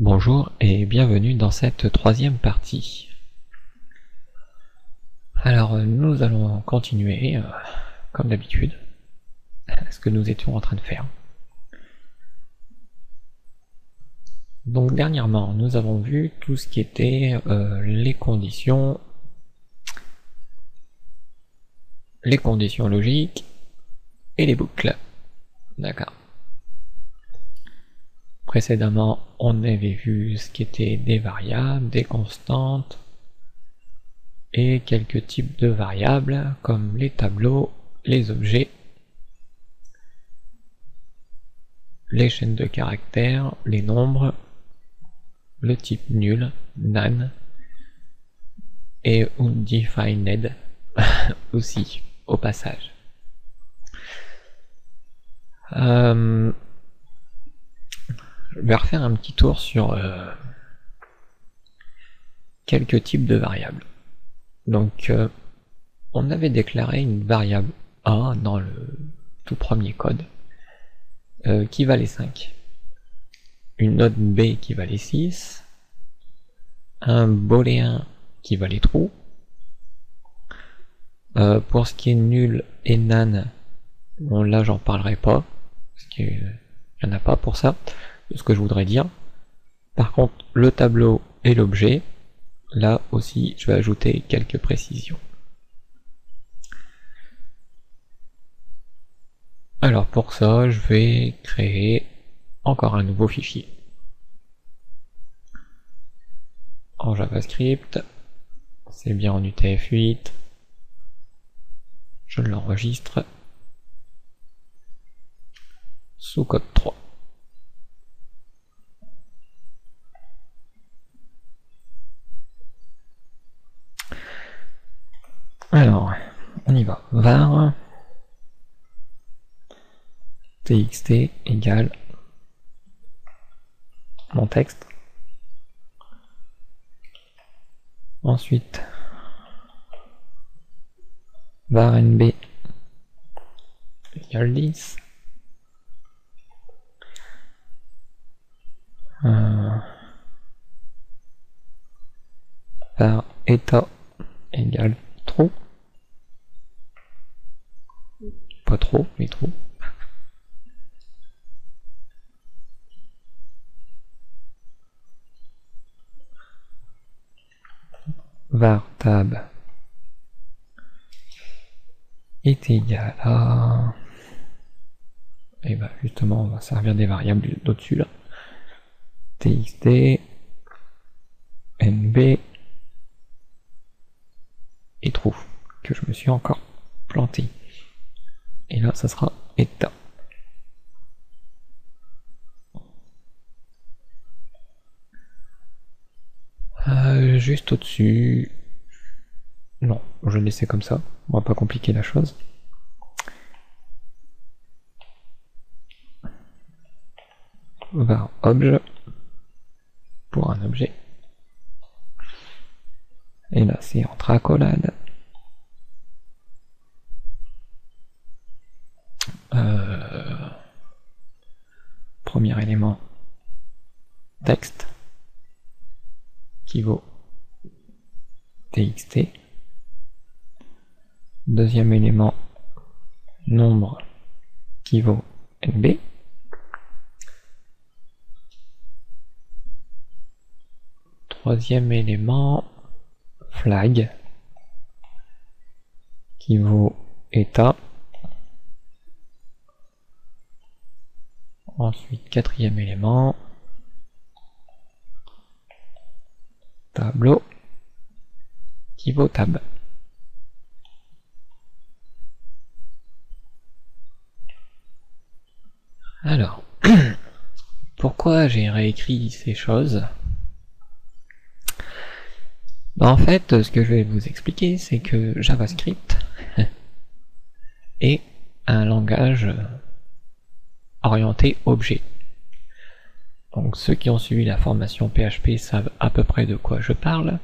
Bonjour et bienvenue dans cette troisième partie. Alors nous allons continuer, comme d'habitude, ce que nous étions en train de faire. Donc dernièrement, nous avons vu tout ce qui était les conditions logiques et les boucles. D'accord. Précédemment, on avait vu ce qui était des variables, des constantes, et quelques types de variables comme les tableaux, les objets, les chaînes de caractères, les nombres, le type nul, none, et undefined aussi, au passage. Je vais refaire un petit tour sur quelques types de variables. Donc, on avait déclaré une variable A dans le tout premier code qui valait 5. Une note B qui valait 6. Un booléen qui valait true. Pour ce qui est nul et none, bon là j'en parlerai pas, parce qu'il n'y en a pas pour ça, de ce que je voudrais dire. Par contre, le tableau et l'objet, là aussi je vais ajouter quelques précisions. Alors pour ça, je vais créer encore un nouveau fichier. En JavaScript, c'est bien en UTF-8, je l'enregistre sous code 3. Alors, on y va. Var txt égale mon texte. Ensuite, var nb égale 10. Var état égale true. Pas trop, mais true. Var tab est égal à... Et bah justement on va servir des variables d'au-dessus là. Txt nb et true, que je me suis encore planté. Et là ça sera état. Juste au-dessus... Non, je vais laisser comme ça, on va pas compliquer la chose. Var obj pour un objet. Et là c'est entre accolades. Premier élément texte qui vaut txt. Deuxième élément nombre qui vaut nb. Troisième élément flag qui vaut état. Ensuite, quatrième élément tableau qui vaut tab. Alors, pourquoi j'ai réécrit ces choses? En fait, ce que je vais vous expliquer, c'est que JavaScript est un langage orienté objet. Donc ceux qui ont suivi la formation PHP savent à peu près de quoi je parle.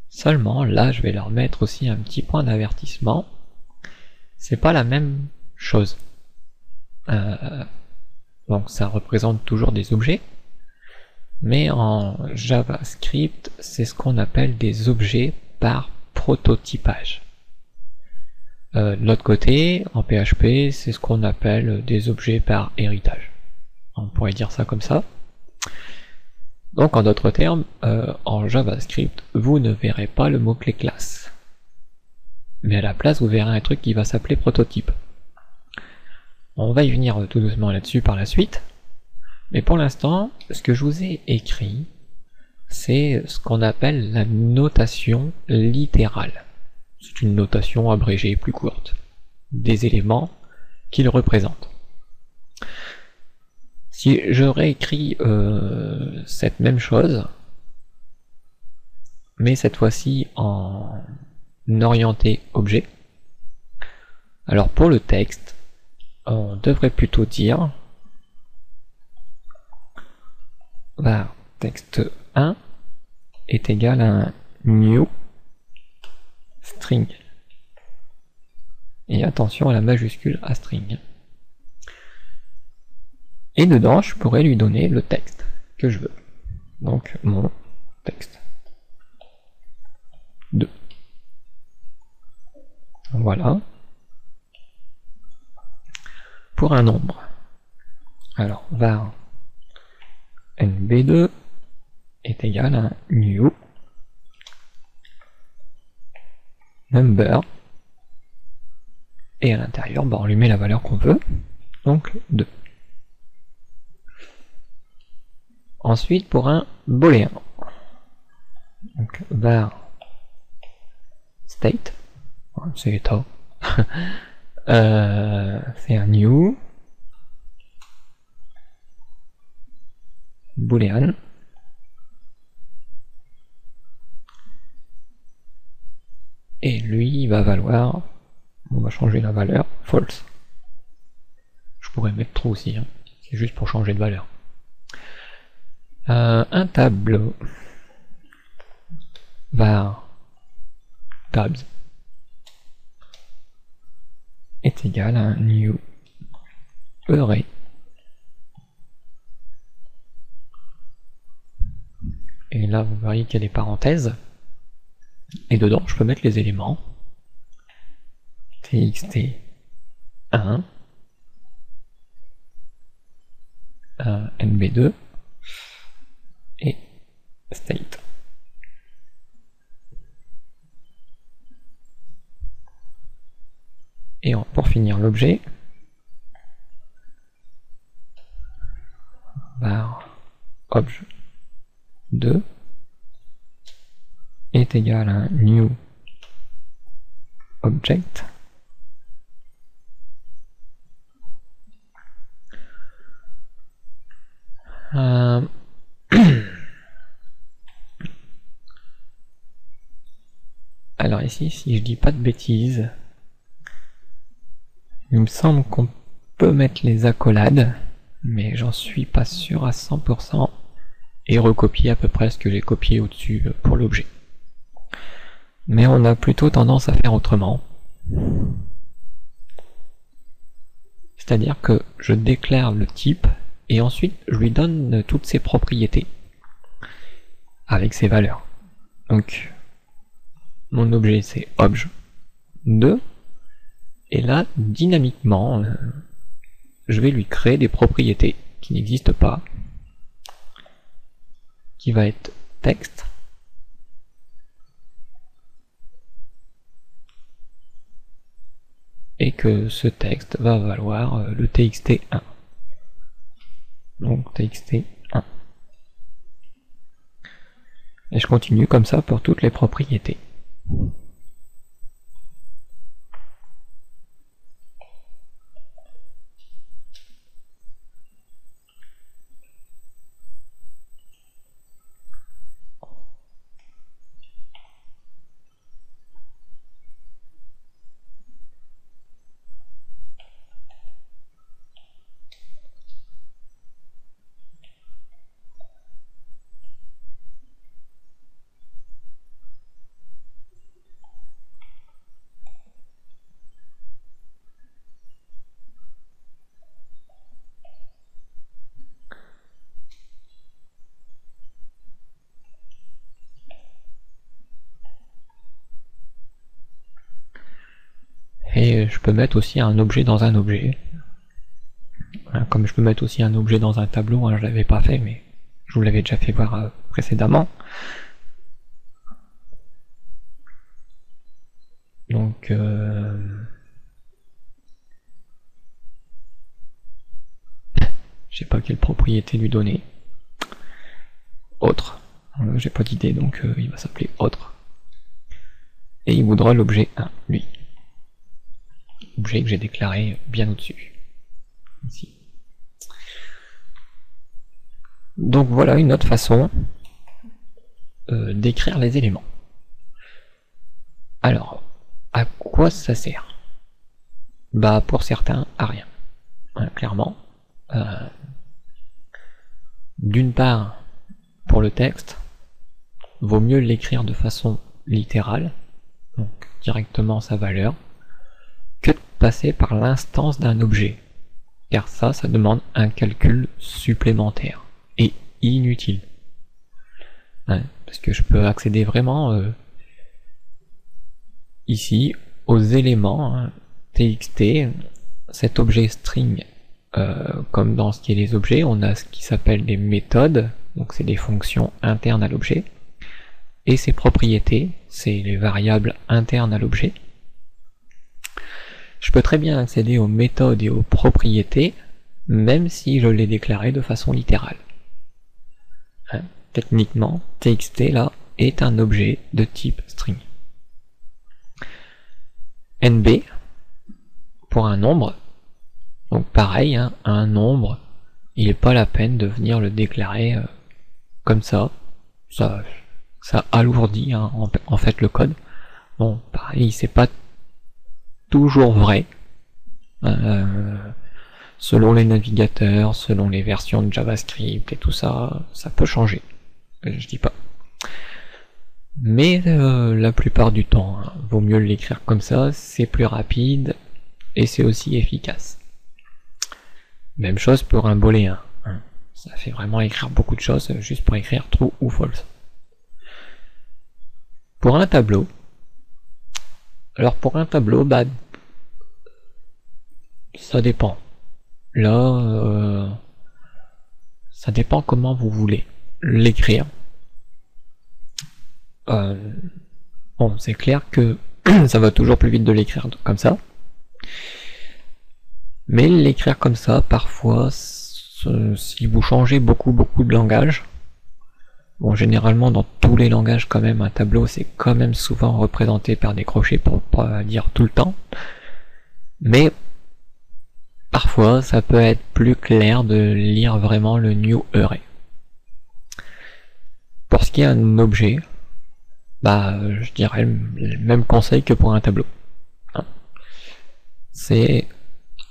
Seulement, là, je vais leur mettre aussi un petit point d'avertissement. C'est pas la même chose. Donc ça représente toujours des objets, Mais en JavaScript, c'est ce qu'on appelle des objets par prototypage. De l'autre côté, en PHP, c'est ce qu'on appelle des objets par héritage. On pourrait dire ça comme ça. Donc en d'autres termes, en JavaScript, vous ne verrez pas le mot-clé classe. Mais à la place, vous verrez un truc qui va s'appeler prototype. On va y venir tout doucement là-dessus par la suite. Mais pour l'instant, ce que je vous ai écrit, c'est ce qu'on appelle la notation littérale. C'est une notation abrégée plus courte des éléments qu'il représente. Si je réécris cette même chose, mais cette fois-ci en orienté objet, alors pour le texte, on devrait plutôt dire texte 1 est égal à un new string. Et attention à la majuscule à string. Et dedans, je pourrais lui donner le texte que je veux. Donc mon texte 2. Voilà. Pour un nombre, alors var nb2 est égal à un new number, et à l'intérieur, on lui met la valeur qu'on veut, donc 2. Ensuite, pour un booléen, donc var state, c'est état, c'est un new boolean et lui il va valoir, on va changer la valeur, false. Je pourrais mettre true aussi, hein. C'est juste pour changer de valeur. Un tableau var tabs est égal à un new array et là vous voyez qu'il y a des parenthèses et dedans je peux mettre les éléments txt1 nb2 et state. Et pour finir l'objet, var obj2 est égal à un new object alors ici, si je dis pas de bêtises, il me semble qu'on peut mettre les accolades, mais j'en suis pas sûr à 100%, et recopier à peu près ce que j'ai copié au-dessus pour l'objet. Mais on a plutôt tendance à faire autrement. C'est-à-dire que je déclare le type, et ensuite je lui donne toutes ses propriétés, avec ses valeurs. Donc, mon objet c'est obj2, et là, dynamiquement, je vais lui créer des propriétés qui n'existent pas, qui va être texte, et que ce texte va valoir le txt1. Donc txt1. Et je continue comme ça pour toutes les propriétés. mais je peux mettre aussi un objet dans un objet. Comme je peux mettre aussi un objet dans un tableau, je l'avais pas fait, mais je vous l'avais déjà fait voir précédemment. Donc je sais pas quelle propriété lui donner. Autre. J'ai pas d'idée, donc il va s'appeler autre. Et il voudra l'objet 1, lui. Objet que j'ai déclaré bien au-dessus. Ici. Donc voilà une autre façon d'écrire les éléments. Alors, à quoi ça sert? Bah pour certains, à rien. Clairement. D'une part, pour le texte, vaut mieux l'écrire de façon littérale, donc directement sa valeur, que de passer par l'instance d'un objet, car ça demande un calcul supplémentaire et inutile. Parce que je peux accéder vraiment ici aux éléments txt, cet objet string, comme dans ce qui est les objets, on a ce qui s'appelle des méthodes, donc c'est des fonctions internes à l'objet, et ses propriétés, c'est les variables internes à l'objet. Je peux très bien accéder aux méthodes et aux propriétés, même si je les déclaré de façon littérale. Techniquement, txt là est un objet de type string. nb, pour un nombre, donc pareil, un nombre, il n'est pas la peine de venir le déclarer comme ça. Ça alourdit en fait le code. Bon, pareil, c'est pas toujours vrai. Selon les navigateurs, selon les versions de JavaScript et tout ça, ça peut changer. Je dis pas. Mais la plupart du temps, vaut mieux l'écrire comme ça, c'est plus rapide et c'est aussi efficace. Même chose pour un booléen. Ça fait vraiment écrire beaucoup de choses juste pour écrire true ou false. Pour un tableau, alors pour un tableau, bah ça dépend. Là, ça dépend comment vous voulez l'écrire. Bon, c'est clair que ça va toujours plus vite de l'écrire comme ça. Mais l'écrire comme ça, parfois, si vous changez beaucoup de langage, bon, généralement dans tous les langages quand même, un tableau c'est quand même souvent représenté par des crochets pour pas dire tout le temps. Mais parfois, ça peut être plus clair de lire vraiment le new array. Pour ce qui est un objet, bah, je dirais le même conseil que pour un tableau. C'est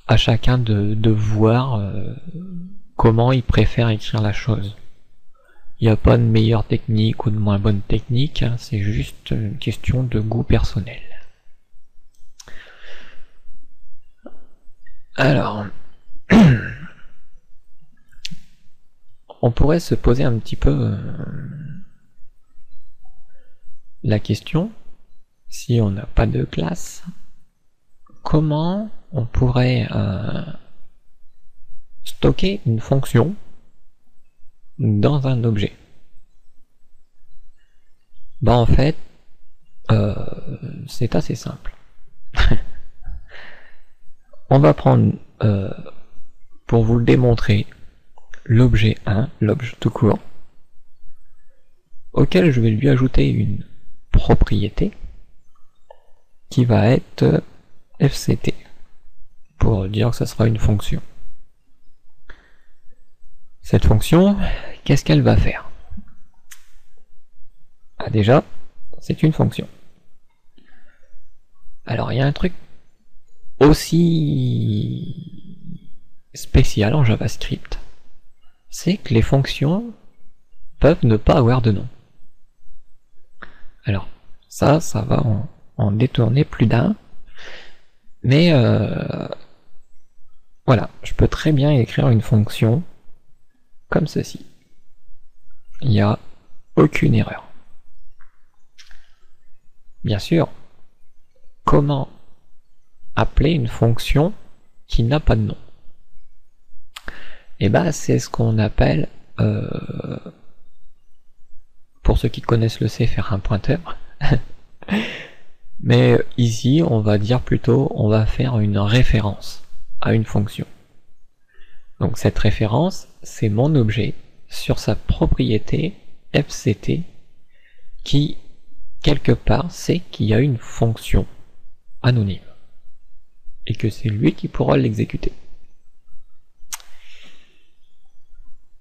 à chacun de voir comment il préfère écrire la chose. Il n'y a pas de meilleure technique ou de moins bonne technique, c'est juste une question de goût personnel. Alors, on pourrait se poser un petit peu la question, si on n'a pas de classe, comment on pourrait stocker une fonction dans un objet? Bah en fait, c'est assez simple. On va prendre, pour vous le démontrer, l'objet 1, l'objet tout court, auquel je vais lui ajouter une propriété qui va être fct, pour dire que ça sera une fonction. Cette fonction, qu'est-ce qu'elle va faire? Ah déjà, c'est une fonction. Alors il y a un truc aussi spécial en JavaScript, c'est que les fonctions peuvent ne pas avoir de nom. Alors ça va en détourner plus d'un, mais voilà, je peux très bien écrire une fonction comme ceci. Il n'y a aucune erreur. Bien sûr, comment appeler une fonction qui n'a pas de nom. Et bah c'est ce qu'on appelle, pour ceux qui connaissent le C, faire un pointeur. Mais ici on va dire plutôt, on va faire une référence à une fonction. Donc cette référence, c'est mon objet sur sa propriété fct qui, quelque part, sait qu'il y a une fonction anonyme et que c'est lui qui pourra l'exécuter.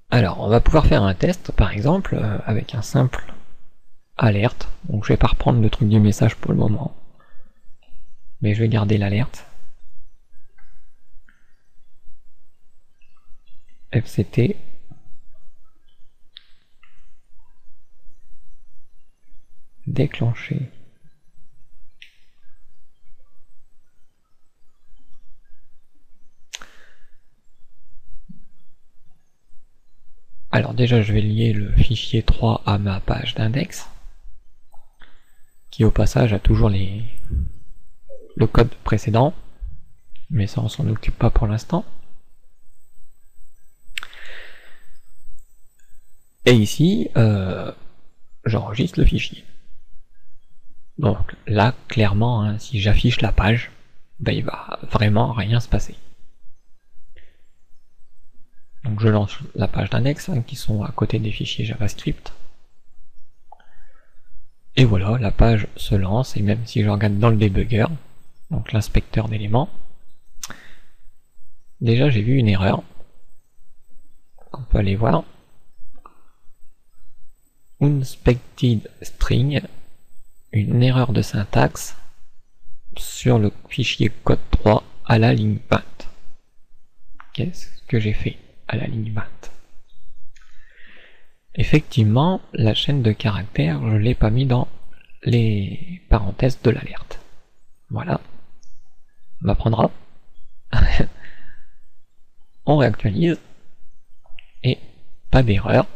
Alors, on va pouvoir faire un test, par exemple, avec un simple alerte. Donc je vais pas reprendre le truc du message pour le moment, mais je vais garder l'alerte. fct déclencher. Alors déjà je vais lier le fichier 3 à ma page d'index, qui au passage a toujours le code précédent, mais ça on s'en occupe pas pour l'instant. Et ici, j'enregistre le fichier. Donc là, clairement, hein, si j'affiche la page, ben, il va vraiment rien se passer. Donc je lance la page d'index, hein, qui sont à côté des fichiers JavaScript. Et voilà, la page se lance, et même si je regarde dans le debugger, donc l'inspecteur d'éléments, déjà j'ai vu une erreur. On peut aller voir. Unspected string, une erreur de syntaxe sur le fichier code3 à la ligne 20. Qu'est-ce que j'ai fait à la ligne 20? Effectivement, la chaîne de caractères, je ne l'ai pas mis dans les parenthèses de l'alerte. Voilà. On m'apprendra. On réactualise. Et pas d'erreur.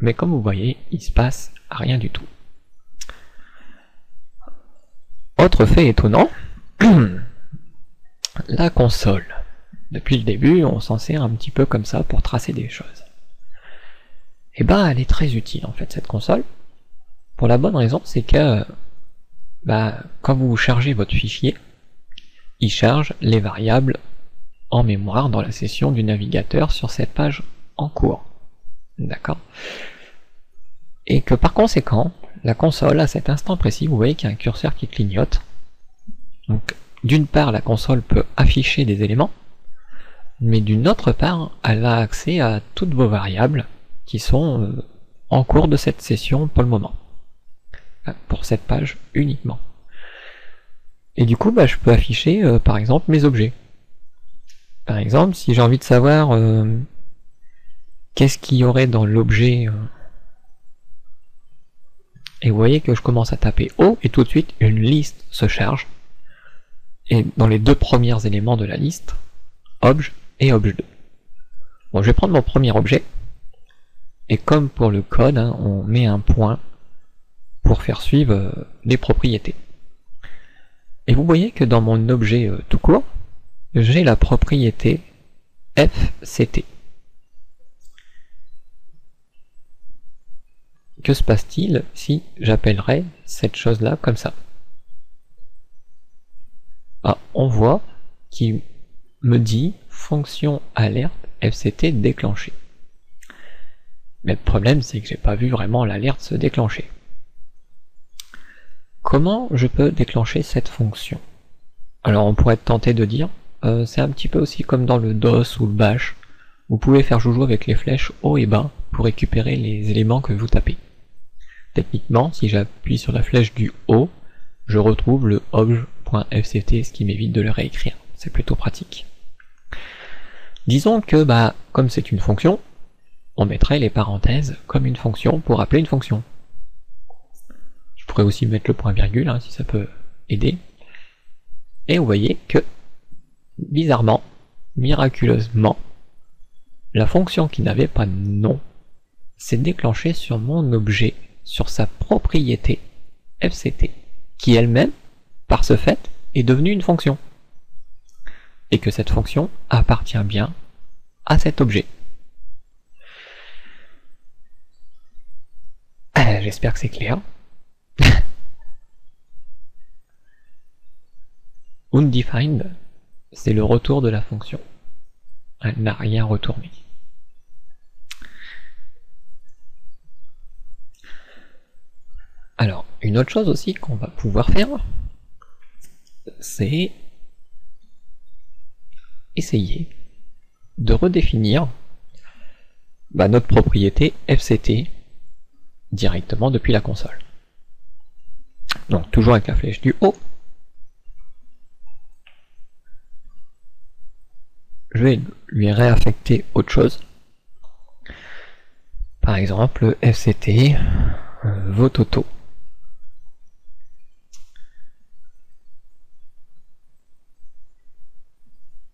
Mais comme vous voyez, il se passe rien du tout. Autre fait étonnant, la console. Depuis le début, on s'en sert un petit peu comme ça pour tracer des choses. Et ben, elle est très utile en fait, cette console. Pour la bonne raison, c'est que quand vous chargez votre fichier, il charge les variables en mémoire dans la session du navigateur sur cette page en cours. D'accord? Et que par conséquent, la console, à cet instant précis, vous voyez qu'il y a un curseur qui clignote. Donc, d'une part, la console peut afficher des éléments, mais d'une autre part, elle a accès à toutes vos variables qui sont en cours de cette session pour le moment. Pour cette page uniquement. Et du coup, je peux afficher, par exemple, mes objets. Par exemple, si j'ai envie de savoir qu'est-ce qu'il y aurait dans l'objet, et vous voyez que je commence à taper O, et tout de suite, une liste se charge. Et dans les deux premiers éléments de la liste, obj et obj2. Bon, je vais prendre mon premier objet, et comme pour le code, hein, on met un point pour faire suivre les propriétés. Et vous voyez que dans mon objet tout court, j'ai la propriété fct. Que se passe-t-il si j'appellerais cette chose-là comme ça? Ah, on voit qu'il me dit fonction alerte fct déclenchée. Mais le problème, c'est que j'ai pas vu vraiment l'alerte se déclencher. Comment je peux déclencher cette fonction? Alors on pourrait être tenté de dire, c'est un petit peu aussi comme dans le DOS ou le Bash, vous pouvez faire joujou avec les flèches haut et bas pour récupérer les éléments que vous tapez. Techniquement, si j'appuie sur la flèche du haut, je retrouve le obj.fct, ce qui m'évite de le réécrire. C'est plutôt pratique. Disons que, comme c'est une fonction, on mettrait les parenthèses comme une fonction pour appeler une fonction. Je pourrais aussi mettre le point virgule, hein, si ça peut aider. Et vous voyez que, bizarrement, miraculeusement, la fonction qui n'avait pas de nom s'est déclenchée sur mon objet, sur sa propriété fct, qui elle-même, par ce fait, est devenue une fonction. et que cette fonction appartient bien à cet objet. J'espère que c'est clair. Undefined, c'est le retour de la fonction. Elle n'a rien retourné. Alors, une autre chose aussi qu'on va pouvoir faire, c'est essayer de redéfinir notre propriété FCT directement depuis la console. Donc toujours avec la flèche du haut, je vais lui réaffecter autre chose. Par exemple FCT Vototo.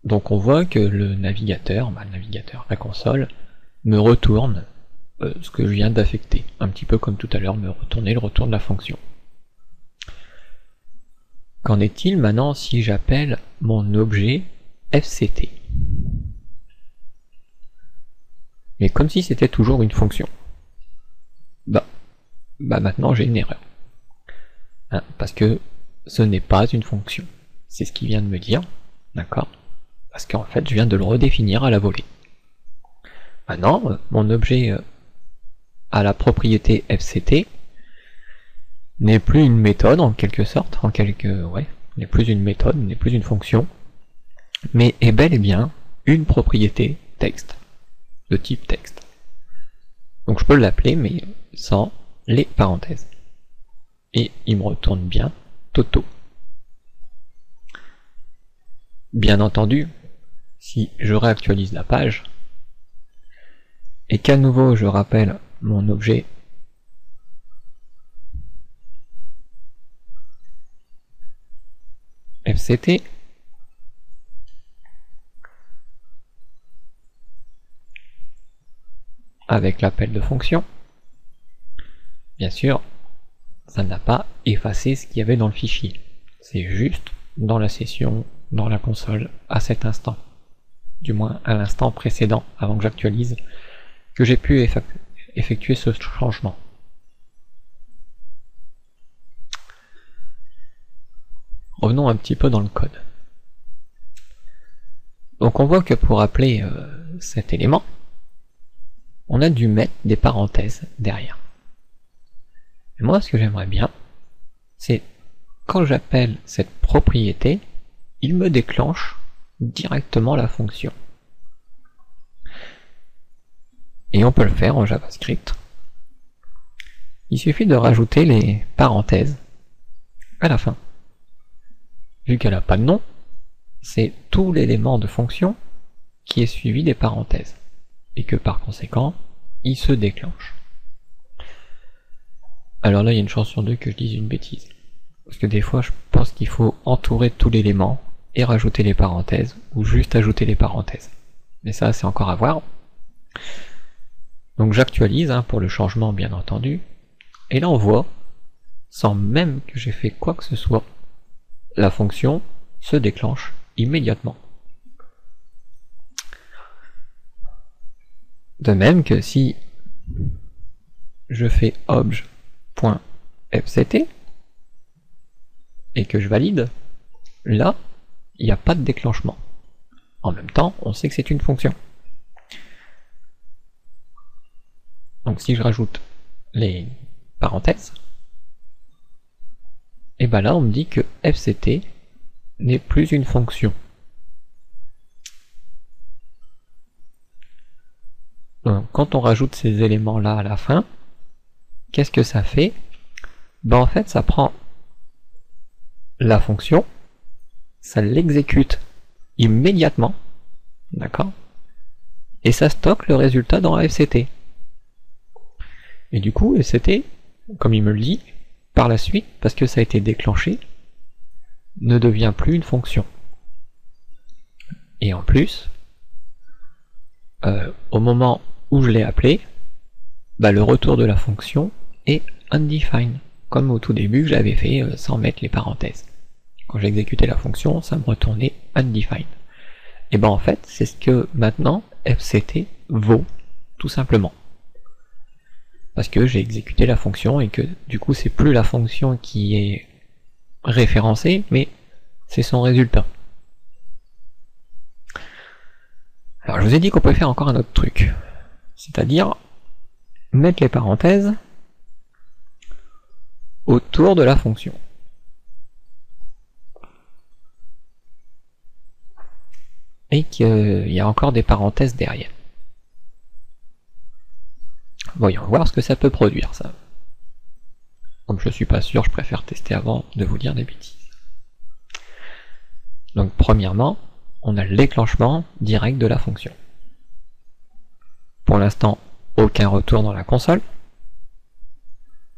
Donc on voit que le navigateur, la console, me retourne ce que je viens d'affecter, un petit peu comme tout à l'heure me retourner le retour de la fonction. Qu'en est-il maintenant si j'appelle mon objet FCT? Mais comme si c'était toujours une fonction. Maintenant j'ai une erreur. Parce que ce n'est pas une fonction. C'est ce qu'il vient de me dire, d'accord? Parce qu'en fait je viens de le redéfinir à la volée. Maintenant, mon objet à la propriété FCT n'est plus une méthode en quelque sorte, n'est plus une méthode, n'est plus une fonction, mais est bel et bien une propriété texte, de type texte. Donc je peux l'appeler, mais sans les parenthèses. Et il me retourne bien Toto. Bien entendu, si je réactualise la page, et qu'à nouveau je rappelle mon objet FCT, avec l'appel de fonction, bien sûr, ça n'a pas effacé ce qu'il y avait dans le fichier. C'est juste dans la session, dans la console, à cet instant. Du moins à l'instant précédent, avant que j'actualise, que j'ai pu effectuer ce changement. Revenons un petit peu dans le code. Donc on voit que pour appeler cet élément, on a dû mettre des parenthèses derrière. Et moi, ce que j'aimerais bien, c'est quand j'appelle cette propriété, il me déclenche directement la fonction. Et on peut le faire en JavaScript. Il suffit de rajouter les parenthèses à la fin. Vu qu'elle n'a pas de nom, c'est tout l'élément de fonction qui est suivi des parenthèses. Et que par conséquent, il se déclenche. Alors là, il y a une chance sur deux que je dise une bêtise. Parce que des fois, je pense qu'il faut entourer tout l'élément et rajouter les parenthèses, ou juste ajouter les parenthèses. Mais ça, c'est encore à voir. Donc j'actualise pour le changement, bien entendu. Et là, on voit, sans même que j'ai fait quoi que ce soit, la fonction se déclenche immédiatement. De même que si je fais obj.fct et que je valide, là, il n'y a pas de déclenchement. En même temps, on sait que c'est une fonction. Donc si je rajoute les parenthèses, et bien là on me dit que fct n'est plus une fonction. Donc, quand on rajoute ces éléments là à la fin, qu'est-ce que ça fait? En fait ça prend la fonction, ça l'exécute immédiatement, d'accord? Et ça stocke le résultat dans fct. Et du coup, fct, comme il me le dit, par la suite, parce que ça a été déclenché, ne devient plus une fonction. Et en plus, au moment où je l'ai appelé, le retour de la fonction est undefined, comme au tout début que j'avais fait sans mettre les parenthèses. Quand j'exécutais la fonction, ça me retournait undefined. Et ben en fait, c'est ce que maintenant fct vaut, tout simplement. Parce que j'ai exécuté la fonction et que du coup c'est plus la fonction qui est référencée, mais c'est son résultat. Alors je vous ai dit qu'on pouvait faire encore un autre truc, c'est-à-dire mettre les parenthèses autour de la fonction. Et qu'il y a encore des parenthèses derrière. Voyons voir ce que ça peut produire, ça. Comme je suis pas sûr, je préfère tester avant de vous dire des bêtises. Donc premièrement, on a le déclenchement direct de la fonction. Pour l'instant, aucun retour dans la console.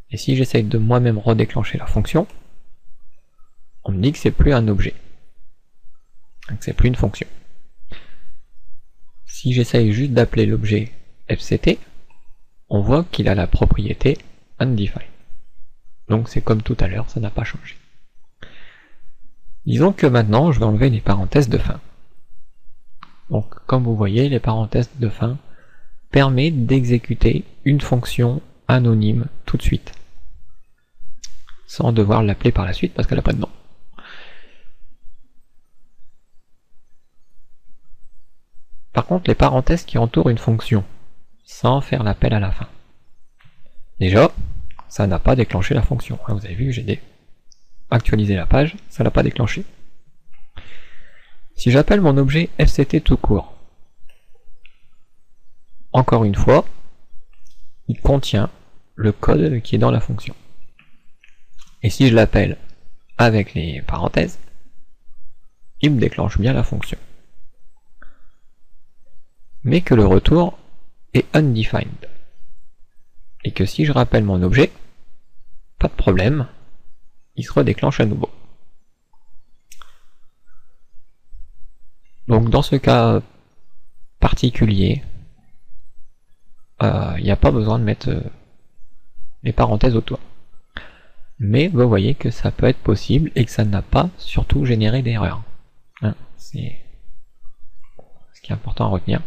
Et si j'essaye de moi-même redéclencher la fonction, on me dit que c'est plus un objet. Donc c'est plus une fonction. Si j'essaye juste d'appeler l'objet fct, on voit qu'il a la propriété undefined. Donc c'est comme tout à l'heure, ça n'a pas changé. Disons que maintenant je vais enlever les parenthèses de fin. Donc comme vous voyez, les parenthèses de fin permettent d'exécuter une fonction anonyme tout de suite, sans devoir l'appeler par la suite parce qu'elle n'a pas de nom. Par contre, les parenthèses qui entourent une fonction, sans faire l'appel à la fin. Déjà, ça n'a pas déclenché la fonction. Vous avez vu, j'ai actualisé la page, ça l'a pas déclenché. Si j'appelle mon objet fct tout court, encore une fois, il contient le code qui est dans la fonction. Et si je l'appelle avec les parenthèses, il me déclenche bien la fonction. Mais que le retour est undefined. Et que si je rappelle mon objet, pas de problème, il se redéclenche à nouveau. Donc dans ce cas particulier, il n'y a pas besoin de mettre les parenthèses autour. Mais vous voyez que ça peut être possible et que ça n'a pas surtout généré d'erreur. Hein, c'est ce qui est important à retenir.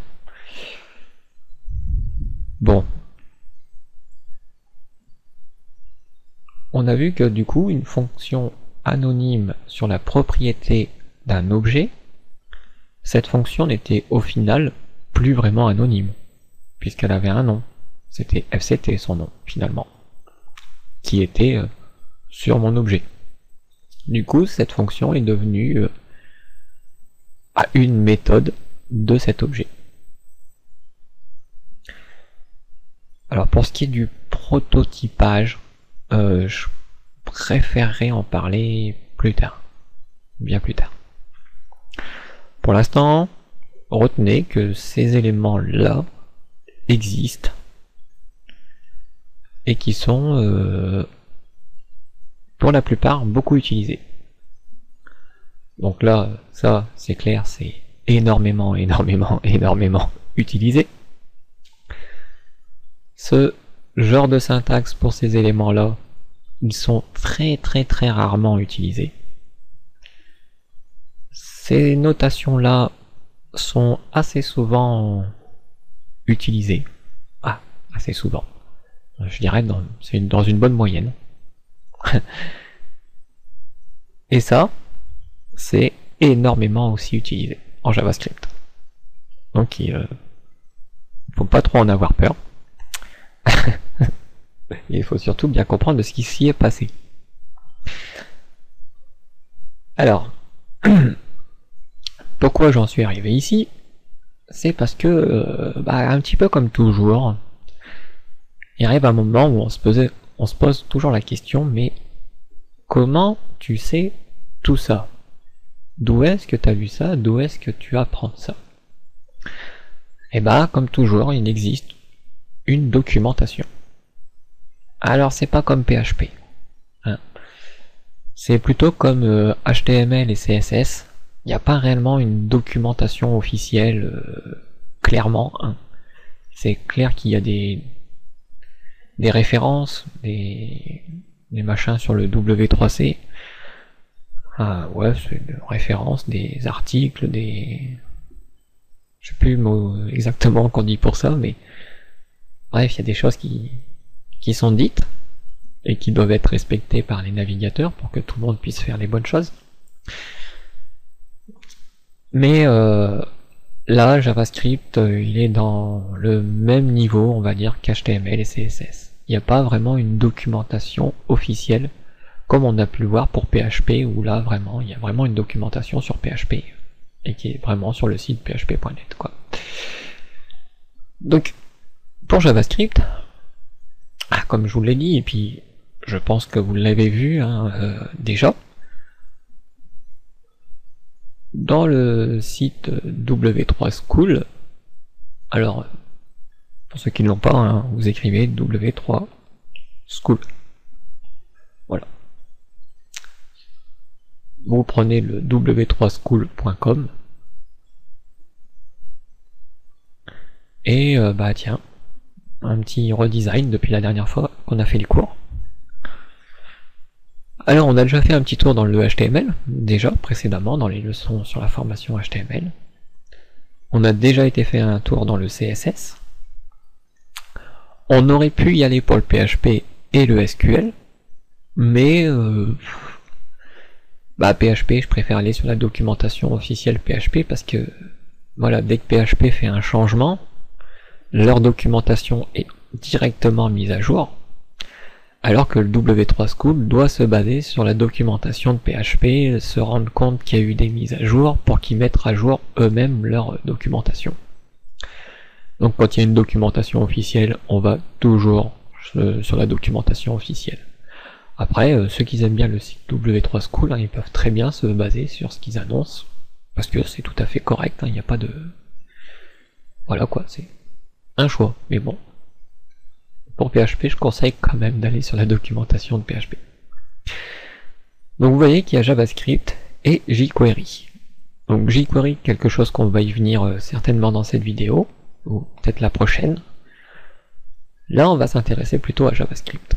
Bon. On a vu que du coup, une fonction anonyme sur la propriété d'un objet, cette fonction n'était au final plus vraiment anonyme, puisqu'elle avait un nom. C'était fct son nom, finalement, qui était sur mon objet. Du coup, cette fonction est devenue à une méthode de cet objet. Alors pour ce qui est du prototypage, je préférerais en parler plus tard, bien plus tard. Pour l'instant, retenez que ces éléments-là existent et qui sont pour la plupart beaucoup utilisés. Donc là, ça c'est clair, c'est énormément utilisé. Ce genre de syntaxe pour ces éléments-là, ils sont très rarement utilisés. Ces notations-là sont assez souvent utilisées. Ah, assez souvent. Je dirais c'est dans une bonne moyenne. Et ça, c'est énormément aussi utilisé en JavaScript. Donc il faut pas trop en avoir peur. Il faut surtout bien comprendre ce qui s'y est passé. Alors, pourquoi j'en suis arrivé ici? C'est parce que, un petit peu comme toujours, il arrive un moment où on se pose toujours la question, mais comment tu sais tout ça? D'où est-ce que tu as vu ça? D'où est-ce que tu apprends ça? Et comme toujours, il existe une documentation. Alors c'est pas comme PHP. Hein. C'est plutôt comme HTML et CSS. Il n'y a pas réellement une documentation officielle clairement. Hein. C'est clair qu'il y a des références, des machins sur le W3C. Ah ouais, c'est des références, des articles, des Je sais plus le mot exactement qu'on dit pour ça, mais bref, il y a des choses qui sont dites et qui doivent être respectées par les navigateurs pour que tout le monde puisse faire les bonnes choses. Mais là, JavaScript, il est dans le même niveau, on va dire, qu'HTML et CSS. Il n'y a pas vraiment une documentation officielle, comme on a pu le voir pour PHP, où là, vraiment, il y a vraiment une documentation sur PHP, et qui est vraiment sur le site php.net, quoi. Donc, pour JavaScript, comme je vous l'ai dit, et puis je pense que vous l'avez vu déjà, dans le site W3 School, alors pour ceux qui ne l'ont pas, vous écrivez W3 School. Voilà. Vous prenez le w3school.com et tiens, un petit redesign depuis la dernière fois qu'on a fait les cours. Alors on a déjà fait un petit tour dans le HTML, déjà précédemment dans les leçons sur la formation HTML. On a déjà été fait un tour dans le CSS. On aurait pu y aller pour le PHP et le SQL, mais PHP, je préfère aller sur la documentation officielle PHP parce que voilà, dès que PHP fait un changement, leur documentation est directement mise à jour, alors que le W3 School doit se baser sur la documentation de PHP, se rendre compte qu'il y a eu des mises à jour pour qu'ils mettent à jour eux-mêmes leur documentation. Donc quand il y a une documentation officielle, on va toujours sur la documentation officielle. Après, ceux qui aiment bien le site W3 School, ils peuvent très bien se baser sur ce qu'ils annoncent, parce que c'est tout à fait correct, il n'y a pas de... Voilà quoi, c'est un choix, mais bon. Pour PHP, je conseille quand même d'aller sur la documentation de PHP. Donc vous voyez qu'il y a JavaScript et jQuery. Donc jQuery, quelque chose qu'on va y venir certainement dans cette vidéo, ou peut-être la prochaine. Là, on va s'intéresser plutôt à JavaScript.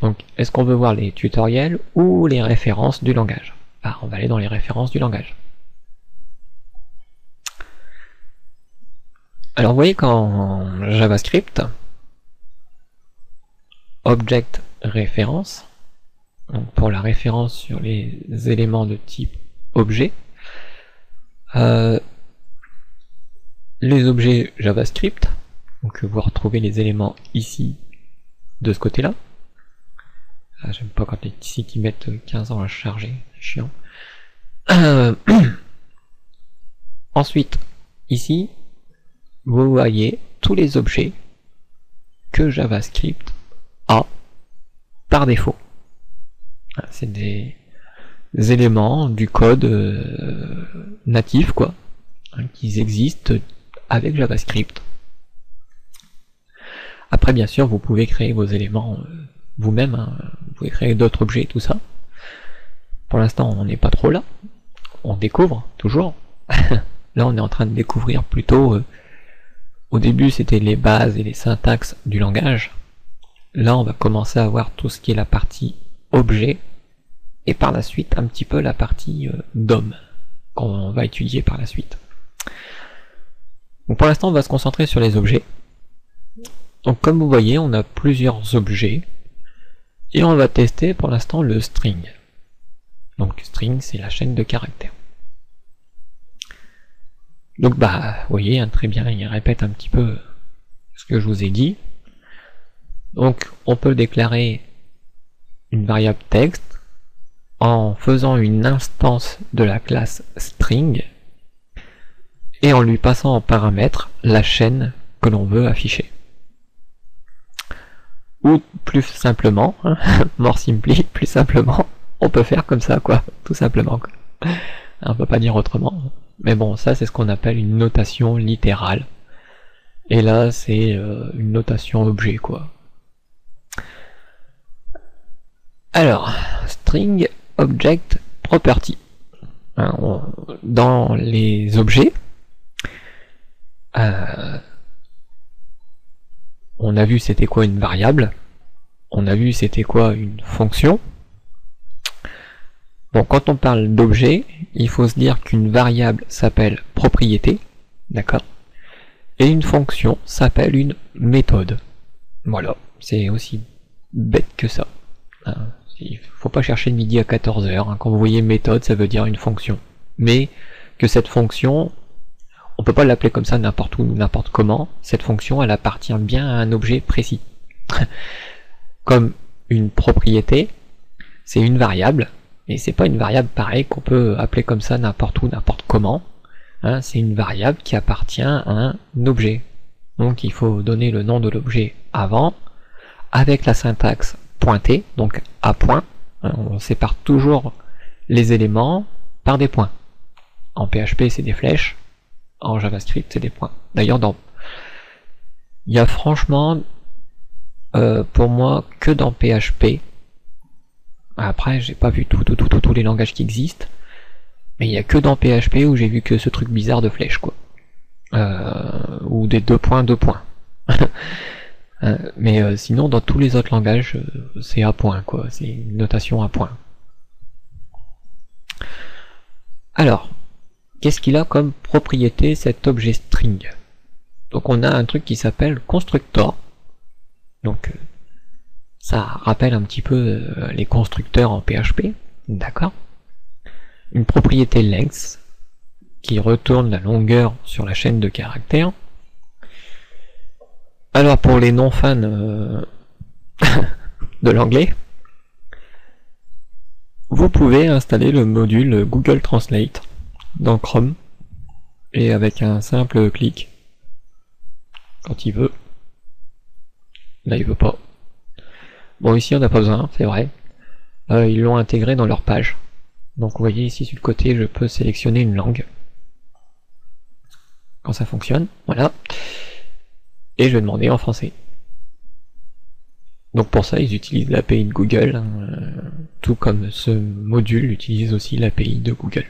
Donc, est-ce qu'on veut voir les tutoriels ou les références du langage? On va aller dans les références du langage. Alors, vous voyez qu'en JavaScript, Object Référence, donc pour la référence sur les éléments de type objet, les objets JavaScript, donc vous retrouvez les éléments ici, de ce côté-là. J'aime pas quand les ici qui mettent 15 ans à charger, c'est chiant. Ensuite, ici, vous voyez tous les objets que JavaScript a par défaut. C'est des éléments du code natif, quoi, qui existent avec JavaScript. Après, bien sûr, vous pouvez créer vos éléments vous-même, vous pouvez créer d'autres objets, tout ça. Pour l'instant, on n'est pas trop là. On découvre, toujours. Là, on est en train de découvrir plutôt... au début, c'était les bases et les syntaxes du langage. Là, on va commencer à voir tout ce qui est la partie objet, et par la suite, un petit peu la partie DOM, qu'on va étudier par la suite. Donc pour l'instant, on va se concentrer sur les objets. Donc comme vous voyez, on a plusieurs objets, et on va tester pour l'instant le string. Donc string, c'est la chaîne de caractères. Donc vous voyez, très bien, il répète un petit peu ce que je vous ai dit. Donc on peut déclarer une variable texte en faisant une instance de la classe string et en lui passant en paramètre la chaîne que l'on veut afficher. Ou plus simplement, more simply, plus simplement, on peut faire comme ça, quoi, tout simplement, quoi. On peut pas dire autrement. Mais bon, ça c'est ce qu'on appelle une notation littérale. Et là, c'est une notation objet, quoi. Alors, string object property. Dans les objets, on a vu c'était quoi une variable, on a vu c'était quoi une fonction. Bon, quand on parle d'objet, il faut se dire qu'une variable s'appelle propriété, D'accord? Et une fonction s'appelle une méthode. Voilà, c'est aussi bête que ça. Il faut pas chercher de midi à 14h. Quand vous voyez méthode, ça veut dire une fonction. Mais que cette fonction, on peut pas l'appeler comme ça n'importe où, n'importe comment. Cette fonction, elle appartient bien à un objet précis. Comme une propriété, c'est une variable, et c'est pas une variable pareille qu'on peut appeler comme ça n'importe où, n'importe comment. C'est une variable qui appartient à un objet. Donc il faut donner le nom de l'objet avant, avec la syntaxe pointée, donc à point. On sépare toujours les éléments par des points. En PHP c'est des flèches, en JavaScript c'est des points. D'ailleurs il y a franchement pour moi que dans PHP, après j'ai pas vu tous les langages qui existent, mais il y a que dans PHP où j'ai vu que ce truc bizarre de flèche quoi. Ou des deux points. Mais sinon dans tous les autres langages c'est à point quoi, c'est une notation à point. Alors, qu'est-ce qu'il a comme propriété cet objet string? Donc on a un truc qui s'appelle constructor. Donc ça rappelle un petit peu les constructeurs en PHP, d'accord? Une propriété length qui retourne la longueur sur la chaîne de caractères. Alors pour les non-fans de l'anglais, vous pouvez installer le module Google Translate dans Chrome, et avec un simple clic, quand il veut, là il veut pas. Bon ici on n'a pas besoin, c'est vrai, ils l'ont intégré dans leur page. Donc vous voyez ici sur le côté je peux sélectionner une langue, quand ça fonctionne, voilà, et je vais demander en français. Donc pour ça ils utilisent l'API de Google, tout comme ce module utilise aussi l'API de Google.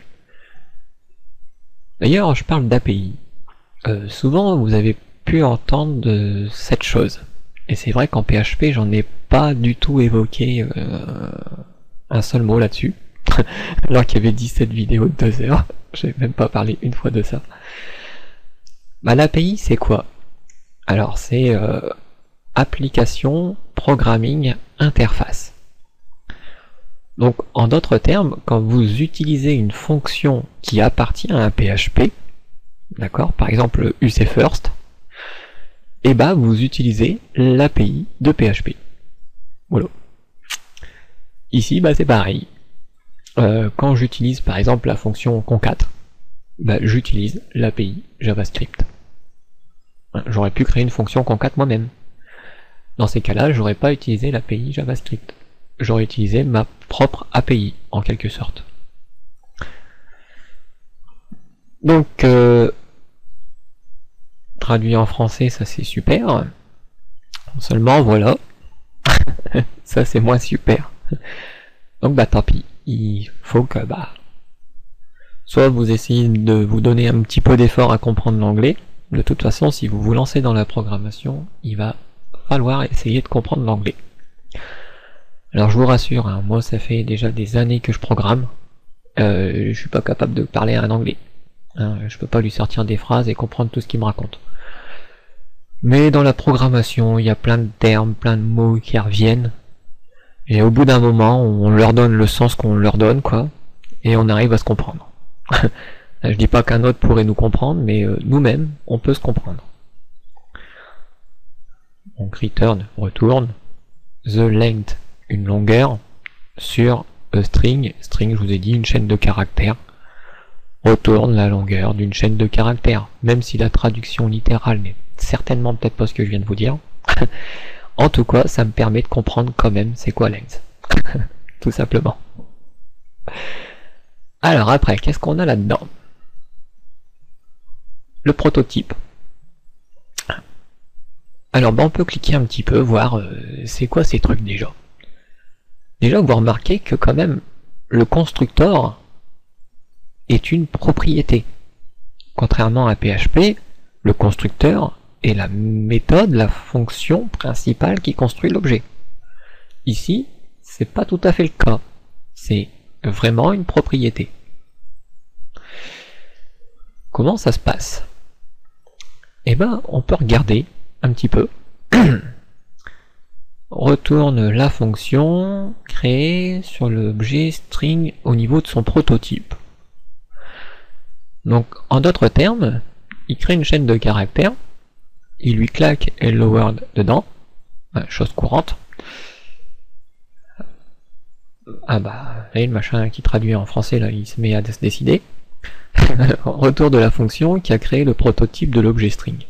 D'ailleurs je parle d'API, souvent vous avez pu entendre cette chose, et c'est vrai qu'en PHP j'en ai pas du tout évoqué un seul mot là-dessus, alors qu'il y avait 17 vidéos de 2 heures, j'ai même pas parlé une fois de ça. Bah l'API c'est quoi? Alors c'est application programming interface. Donc en d'autres termes, quand vous utilisez une fonction qui appartient à un PHP, d'accord, par exemple UCFirst, et bah vous utilisez l'API de PHP. Voilà. Ici bah c'est pareil. Quand j'utilise par exemple la fonction concat, bah j'utilise l'API JavaScript. J'aurais pu créer une fonction concat moi-même. Dans ces cas-là, j'aurais pas utilisé l'API JavaScript. J'aurais utilisé ma propre API, en quelque sorte. Donc, traduit en français, ça c'est super. Seulement, voilà. Ça c'est moins super. Donc, bah tant pis. Il faut que, soit vous essayez de vous donner un petit peu d'effort à comprendre l'anglais. De toute façon, si vous vous lancez dans la programmation, il va falloir essayer de comprendre l'anglais. Alors je vous rassure, moi ça fait déjà des années que je programme, je suis pas capable de parler un anglais, je peux pas lui sortir des phrases et comprendre tout ce qu'il me raconte. Mais dans la programmation, il y a plein de termes, plein de mots qui reviennent, et au bout d'un moment, on leur donne le sens qu'on leur donne, quoi, et on arrive à se comprendre. Je dis pas qu'un autre pourrait nous comprendre, mais nous-mêmes, on peut se comprendre. Donc return, retourne, the length, une longueur, sur a string, string je vous ai dit une chaîne de caractères, retourne la longueur d'une chaîne de caractères, même si la traduction littérale n'est certainement peut-être pas ce que je viens de vous dire. En tout cas, ça me permet de comprendre quand même c'est quoi length. Tout simplement. Alors après, qu'est-ce qu'on a là-dedans? Le prototype. Alors on peut cliquer un petit peu, voir c'est quoi ces trucs déjà. Déjà vous remarquez que quand même le constructeur est une propriété. Contrairement à PHP, le constructeur est la méthode, la fonction principale qui construit l'objet. Ici, c'est pas tout à fait le cas. C'est vraiment une propriété. Comment ça se passe? et ben on peut regarder un petit peu. Retourne la fonction créée sur l'objet string au niveau de son prototype. Donc en d'autres termes, il crée une chaîne de caractères, il lui claque hello world dedans, chose courante. Ah bah, là, le machin qui traduit en français, là, il se met à se décider. Retour de la fonction qui a créé le prototype de l'objet string.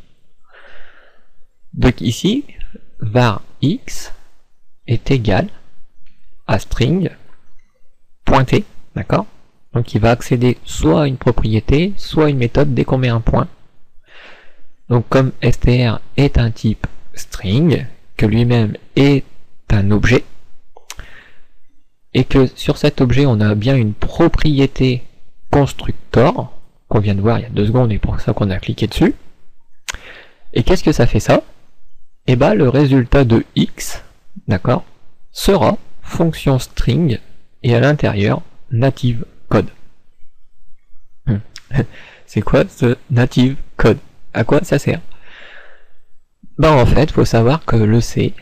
Donc ici, var x est égal à string pointé, d'accord? Donc il va accéder soit à une propriété, soit à une méthode dès qu'on met un point. Donc comme str est un type string, que lui-même est un objet, et que sur cet objet on a bien une propriété constructor, qu'on vient de voir il y a 2 secondes et pour ça qu'on a cliqué dessus. Et qu'est-ce que ça fait ça? Et bah le résultat de x, d'accord, sera fonction string et à l'intérieur native code. C'est quoi ce native code? À quoi ça sert? Bah en fait, faut savoir que le C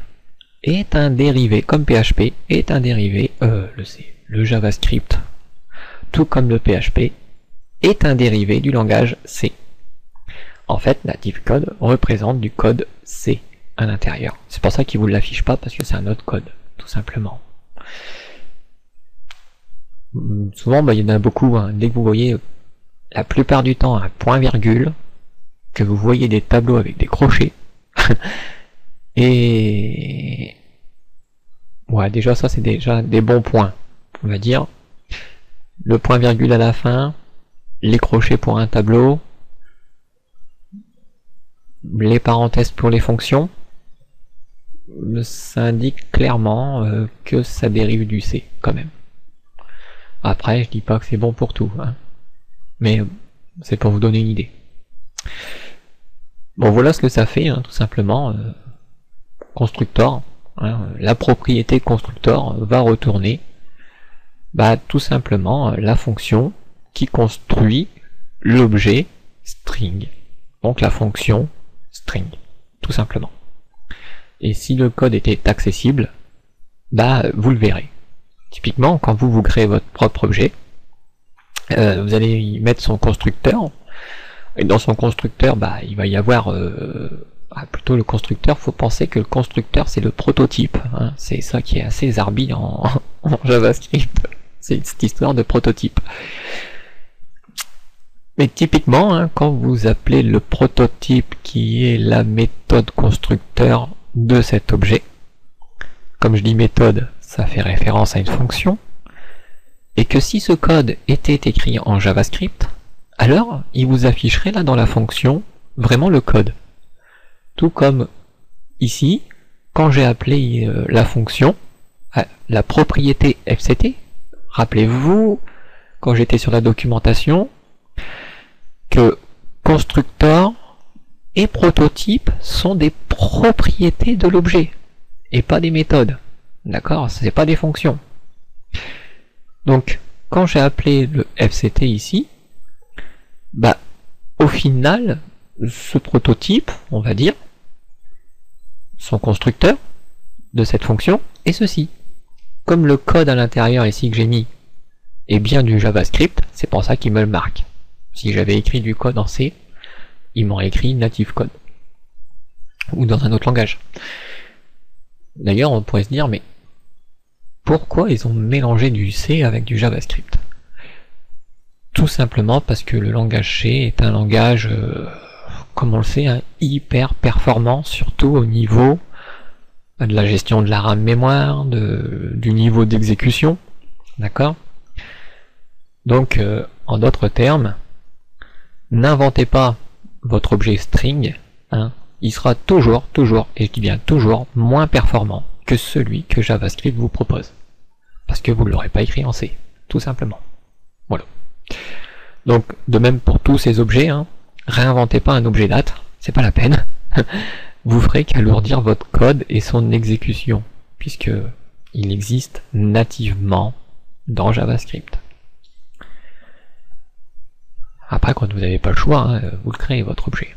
est un dérivé, comme PHP est un dérivé, le JavaScript, tout comme le PHP, est un dérivé du langage C. En fait, native code représente du code C à l'intérieur. C'est pour ça qu'il vous l'affiche pas, parce que c'est un autre code, tout simplement. Souvent, bah, il y en a beaucoup, hein. Dès que vous voyez la plupart du temps un point virgule, que vous voyez des tableaux avec des crochets, et ouais, déjà ça c'est déjà des bons points, on va dire. Le point virgule à la fin, les crochets pour un tableau, les parenthèses pour les fonctions, ça indique clairement que ça dérive du C quand même. Après, je dis pas que c'est bon pour tout, hein. Mais c'est pour vous donner une idée. Bon, voilà ce que ça fait, hein, tout simplement. Constructor, hein, la propriété constructor va retourner tout simplement la fonction qui construit l'objet string. Donc la fonction string, tout simplement. Et si le code était accessible, vous le verrez. Typiquement, quand vous créez votre propre objet, vous allez y mettre son constructeur, et dans son constructeur, il va y avoir plutôt le constructeur. Faut penser que le constructeur c'est le prototype, hein. C'est ça qui est assez zarbi en JavaScript, c'est cette histoire de prototype. Mais typiquement, hein, quand vous appelez le prototype qui est la méthode constructeur de cet objet, comme je dis méthode, ça fait référence à une fonction, et que si ce code était écrit en JavaScript, alors il vous afficherait là dans la fonction vraiment le code. Tout comme ici, quand j'ai appelé la fonction, la propriété FCT, rappelez-vous, quand j'étais sur la documentation, que constructeur et prototype sont des propriétés de l'objet, et pas des méthodes. D'accord? C'est pas des fonctions. Donc, quand j'ai appelé le FCT ici, au final, ce prototype, on va dire, son constructeur de cette fonction est ceci. Comme le code à l'intérieur ici que j'ai mis est bien du JavaScript, c'est pour ça qu'il me le marque. Si j'avais écrit du code en C, il m'aurait écrit native code. Ou dans un autre langage. D'ailleurs, on pourrait se dire, mais pourquoi ils ont mélangé du C avec du JavaScript? Tout simplement parce que le langage C est un langage, comme on le sait, hyper performant, surtout au niveau de la gestion de la RAM mémoire, du niveau d'exécution. D'accord? Donc, en d'autres termes, n'inventez pas votre objet string, hein, il sera toujours, et je dis bien toujours, moins performant que celui que JavaScript vous propose. Parce que vous ne l'aurez pas écrit en C, tout simplement. Voilà. Donc, de même pour tous ces objets, hein, réinventez pas un objet date, c'est pas la peine. Vous ferez qu'alourdir votre code et son exécution, puisque il existe nativement dans JavaScript. Après, quand vous n'avez pas le choix, hein, vous le créez votre objet.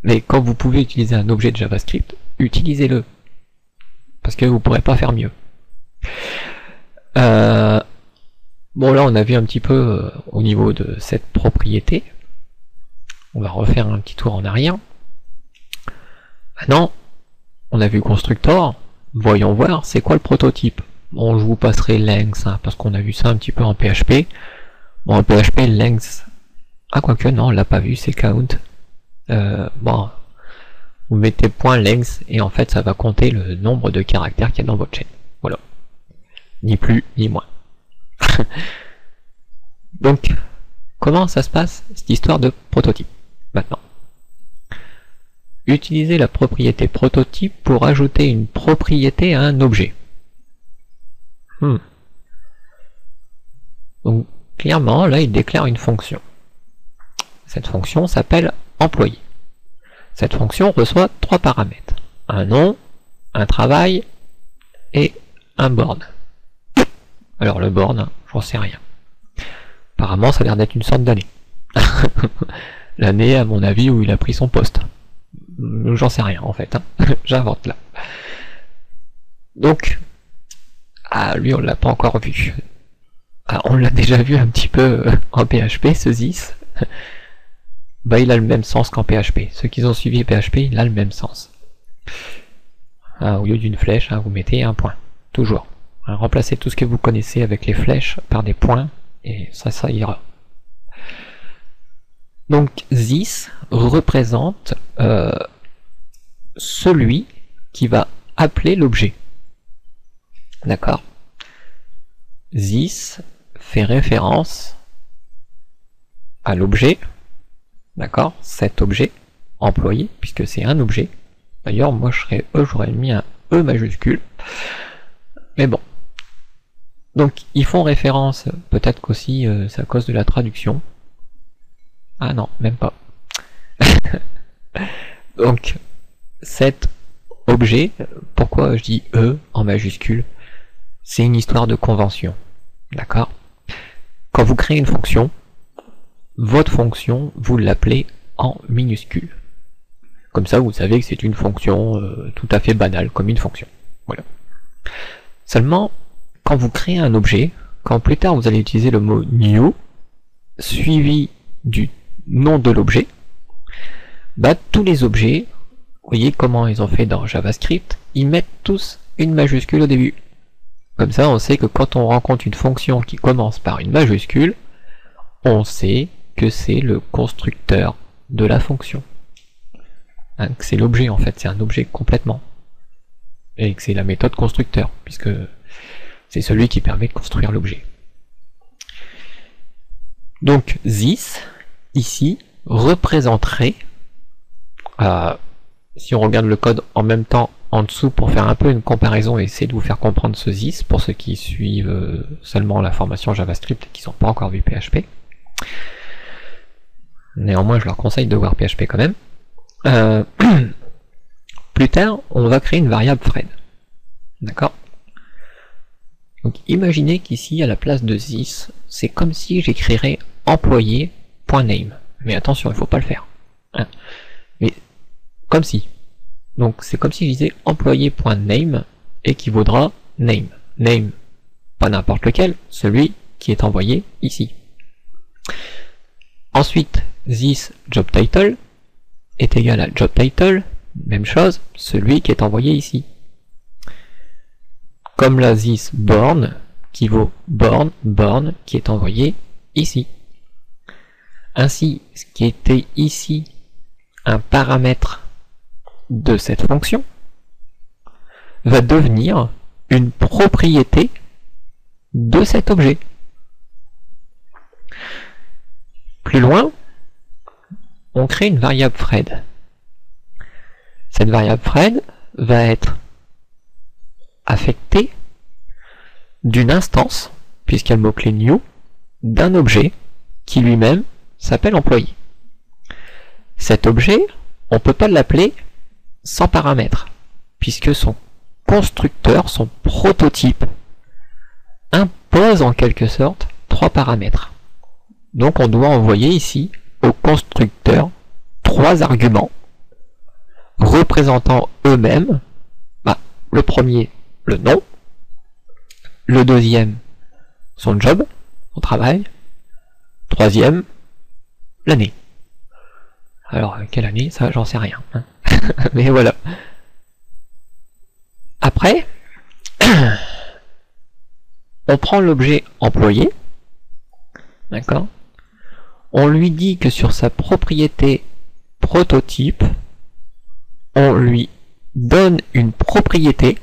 Mais quand vous pouvez utiliser un objet de JavaScript, utilisez-le. Parce que vous ne pourrez pas faire mieux. Bon, là on a vu un petit peu au niveau de cette propriété. On va refaire un petit tour en arrière. Maintenant, on a vu constructor. Voyons voir, c'est quoi le prototype. Bon, je vous passerai length, hein, parce qu'on a vu ça un petit peu en PHP. Bon, en PHP, length... Ah, quoique, non, on l'a pas vu, c'est count. Bon, vous mettez point length, et en fait, ça va compter le nombre de caractères qu'il y a dans votre chaîne. Voilà. Ni plus, ni moins. Donc, comment ça se passe, cette histoire de prototype, maintenant? Utilisez la propriété prototype pour ajouter une propriété à un objet. Donc, clairement, là, il déclare une fonction. Cette fonction s'appelle employé. Cette fonction reçoit 3 paramètres. Un nom, un travail et un born. Alors, le born, j'en sais rien. Apparemment, ça a l'air d'être une sorte d'année. L'année, à mon avis, où il a pris son poste. J'en sais rien, en fait. Hein. J'invente là. Donc, lui, on l'a pas encore vu. On l'a déjà vu un petit peu en PHP, ce this. Bah, il a le même sens qu'en PHP. Ceux qui ont suivi PHP, il a le même sens. Au lieu d'une flèche, vous mettez un point. Toujours. Remplacez tout ce que vous connaissez avec les flèches par des points, et ça ira. Donc, this représente celui qui va appeler l'objet. D'accord? This fait référence à l'objet, d'accord? Cet objet employé, puisque c'est un objet. D'ailleurs, moi j'aurais mis un E majuscule. Mais bon. Donc, ils font référence, peut-être qu'aussi c'est à cause de la traduction. Ah non, même pas. Donc, cet objet, pourquoi je dis E en majuscule? C'est une histoire de convention. D'accord? Quand vous créez une fonction, votre fonction, vous l'appelez en minuscule. Comme ça, vous savez que c'est une fonction tout à fait banale, comme une fonction. Voilà. Seulement, quand vous créez un objet, quand plus tard vous allez utiliser le mot new, suivi du nom de l'objet, bah tous les objets, vous voyez comment ils ont fait dans JavaScript, ils mettent tous une majuscule au début. Comme ça, on sait que quand on rencontre une fonction qui commence par une majuscule, on sait que c'est le constructeur de la fonction. Hein, que c'est l'objet en fait, c'est un objet complètement. Et que c'est la méthode constructeur, puisque c'est celui qui permet de construire l'objet. Donc this, ici, représenterait, si on regarde le code en même temps en dessous pour faire un peu une comparaison et essayer de vous faire comprendre ce this, pour ceux qui suivent seulement la formation JavaScript et qui n'ont pas encore vu PHP. Néanmoins, je leur conseille de voir PHP quand même. Plus tard, on va créer une variable Fred. D'accord? Donc imaginez qu'ici, à la place de this, c'est comme si j'écrirais employé.name. Mais attention, il ne faut pas le faire. Hein. Mais comme si. Donc c'est comme si je disais employé.name équivaudra name. Name, pas n'importe lequel, celui qui est envoyé ici. Ensuite, this job title est égal à job title, même chose, celui qui est envoyé ici. Comme la this born qui vaut born, born qui est envoyé ici. Ainsi, ce qui était ici un paramètre de cette fonction va devenir une propriété de cet objet. Plus loin, on crée une variable Fred. Cette variable Fred va être affectée d'une instance, puisqu'il y a le mot-clé new, d'un objet qui lui-même s'appelle employé. Cet objet, on ne peut pas l'appeler sans paramètres, puisque son constructeur, son prototype, impose en quelque sorte 3 paramètres. Donc on doit envoyer ici au constructeur 3 arguments représentant eux-mêmes, le premier, le nom, le deuxième, son job, son travail, troisième, l'année. Alors, quelle année, ça j'en sais rien. Hein. Mais voilà. Après, on prend l'objet employé, d'accord. On lui dit que sur sa propriété prototype, on lui donne une propriété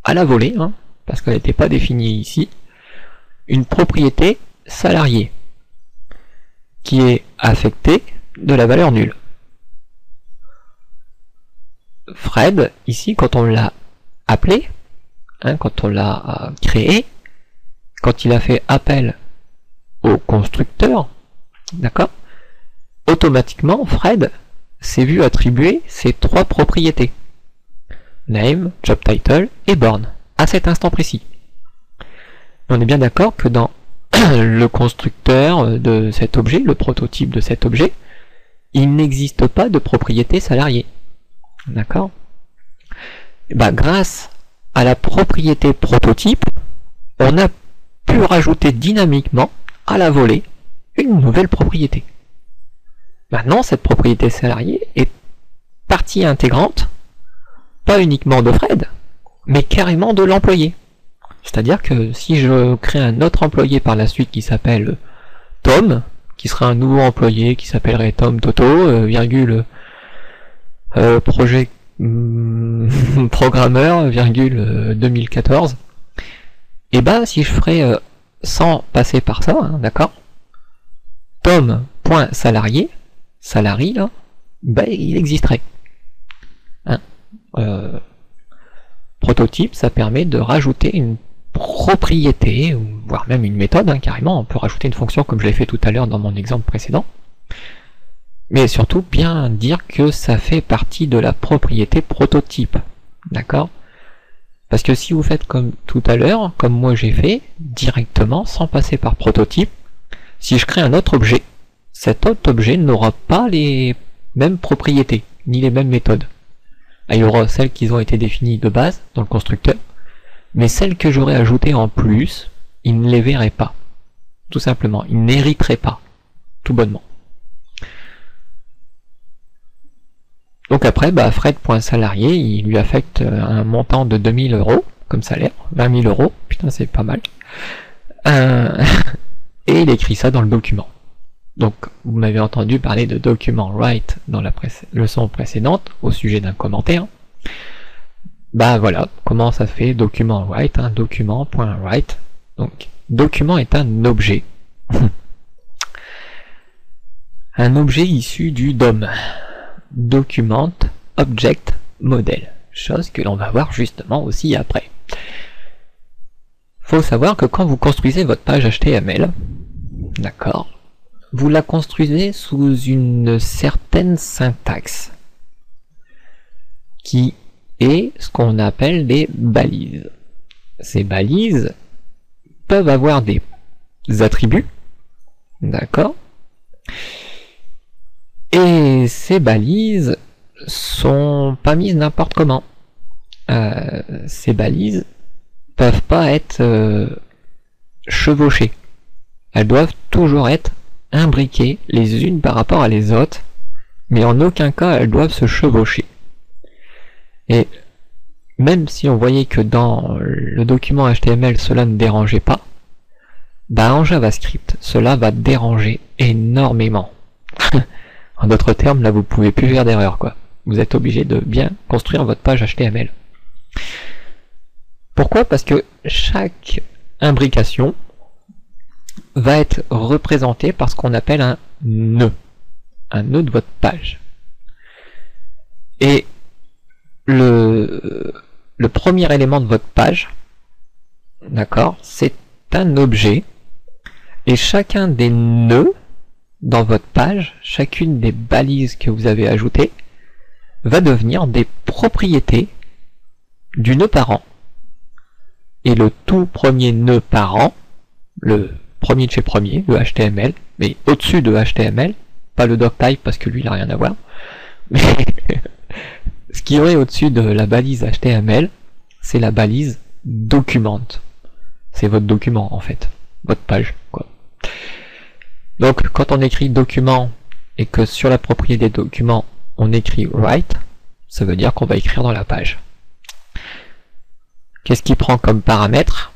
à la volée, hein, parce qu'elle n'était pas définie ici, une propriété salariée, qui est affectée de la valeur nulle. Fred, ici, quand on l'a appelé, hein, quand on l'a créé, quand il a fait appel au constructeur, d'accord, automatiquement, Fred s'est vu attribuer ces trois propriétés. Name, job title et born, à cet instant précis. On est bien d'accord que dans le constructeur de cet objet, le prototype de cet objet, il n'existe pas de propriété salariée. D'accord? Grâce à la propriété prototype, on a pu rajouter dynamiquement à la volée une nouvelle propriété. Maintenant, cette propriété salariée est partie intégrante, pas uniquement de Fred, mais carrément de l'employé. C'est-à-dire que si je crée un autre employé par la suite qui s'appelle Tom, qui sera un nouveau employé qui s'appellerait Tom Toto, virgule projet programmeur, virgule 2014, et si je ferais sans passer par ça, hein, d'accord, Tom.salarié, salary là, il existerait. Hein, prototype, ça permet de rajouter une propriété, voire même une méthode, hein, carrément, on peut rajouter une fonction comme je l'ai fait tout à l'heure dans mon exemple précédent, mais surtout bien dire que ça fait partie de la propriété prototype, d'accord? Parce que si vous faites comme tout à l'heure, comme moi j'ai fait, directement, sans passer par prototype, si je crée un autre objet, cet autre objet n'aura pas les mêmes propriétés, ni les mêmes méthodes. Il y aura celles qui ont été définies de base dans le constructeur, mais celles que j'aurais ajoutées en plus, il ne les verrait pas. Tout simplement, il n'hériterait pas. Tout bonnement. Donc après, Fred.salarié, il lui affecte un montant de 2000 € comme salaire, 20 000 €, putain c'est pas mal. Et il écrit ça dans le document. Donc, vous m'avez entendu parler de document write dans la leçon précédente, au sujet d'un commentaire. Voilà, comment ça fait document write, hein, document.write. Donc, document est un objet. Un objet issu du DOM. Document Object Model. Chose que l'on va voir justement aussi après. Faut savoir que quand vous construisez votre page HTML, d'accord, vous la construisez sous une certaine syntaxe qui est ce qu'on appelle des balises. Ces balises peuvent avoir des attributs, d'accord, et ces balises sont pas mises n'importe comment. Ces balises peuvent pas être chevauchées. Elles doivent toujours être imbriquées les unes par rapport à les autres, mais en aucun cas elles doivent se chevaucher. Et même si on voyait que dans le document HTML cela ne dérangeait pas, en JavaScript cela va déranger énormément. En d'autres termes, là vous pouvez plus faire d'erreur quoi. Vous êtes obligé de bien construire votre page HTML. Pourquoi? Parce que chaque imbrication va être représentée par ce qu'on appelle un nœud de votre page. Et le premier élément de votre page, d'accord, c'est un objet, et chacun des nœuds dans votre page, chacune des balises que vous avez ajoutées, va devenir des propriétés du nœud parent. Et le tout premier nœud parent, le premier de chez premier, le HTML, mais au-dessus de HTML, pas le doctype parce que lui il n'a rien à voir, mais Ce qu'il y aurait au-dessus de la balise HTML, c'est la balise document. C'est votre document en fait, votre page, quoi. Donc quand on écrit document et que sur la propriété des documents on écrit write, ça veut dire qu'on va écrire dans la page. Qu'est-ce qu'il prend comme paramètre?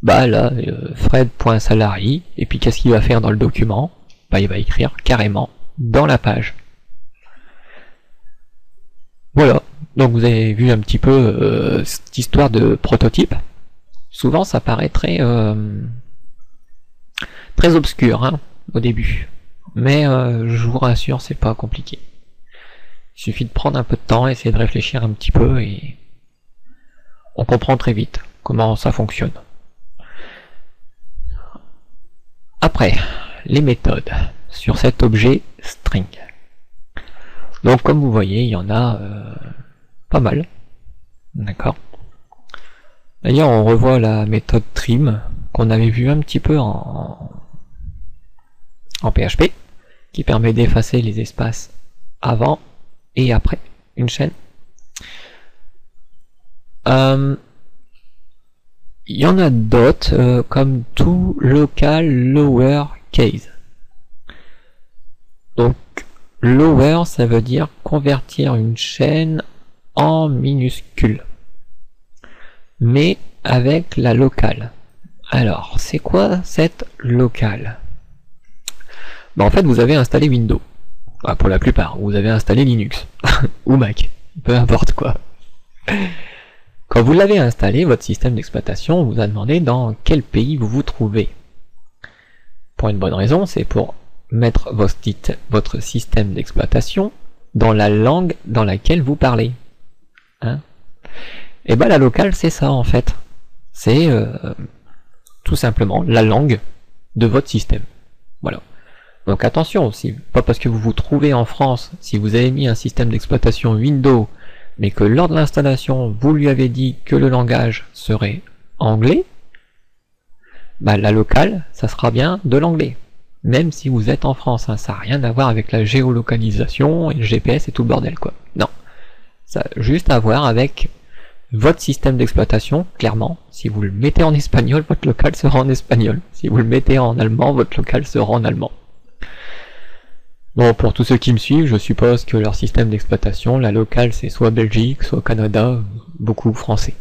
Bah là, Fred.salary, et puis qu'est-ce qu'il va faire dans le document? Bah il va écrire carrément dans la page. Voilà, donc vous avez vu un petit peu cette histoire de prototype. Souvent ça paraît très très obscur hein, au début, mais je vous rassure, c'est pas compliqué. Il suffit de prendre un peu de temps, essayer de réfléchir un petit peu et on comprend très vite comment ça fonctionne. Après, les méthodes sur cet objet string. Donc comme vous voyez, il y en a pas mal. D'accord. D'ailleurs, on revoit la méthode trim qu'on avait vu un petit peu en PHP, qui permet d'effacer les espaces avant et après une chaîne. Il y en a d'autres, comme to local lower case. Donc lower, ça veut dire convertir une chaîne en minuscule, mais avec la locale. Alors, c'est quoi cette locale? En fait, vous avez installé Windows. Enfin, pour la plupart, vous avez installé Linux ou Mac, peu importe quoi. Quand vous l'avez installé, votre système d'exploitation vous a demandé dans quel pays vous vous trouvez. Pour une bonne raison, c'est pour mettre votre système d'exploitation dans la langue dans laquelle vous parlez. Hein? Et ben la locale, c'est ça en fait. C'est tout simplement la langue de votre système. Voilà. Donc attention, pas parce que vous vous trouvez en France, si vous avez mis un système d'exploitation Windows, mais que lors de l'installation, vous lui avez dit que le langage serait anglais, bah la locale, ça sera bien de l'anglais. Même si vous êtes en France, hein, ça n'a rien à voir avec la géolocalisation et le GPS et tout le bordel, quoi. Non. Ça a juste à voir avec votre système d'exploitation, clairement. Si vous le mettez en espagnol, votre local sera en espagnol. Si vous le mettez en allemand, votre local sera en allemand. Bon, pour tous ceux qui me suivent, je suppose que leur système d'exploitation, la locale, c'est soit Belgique, soit Canada, beaucoup français.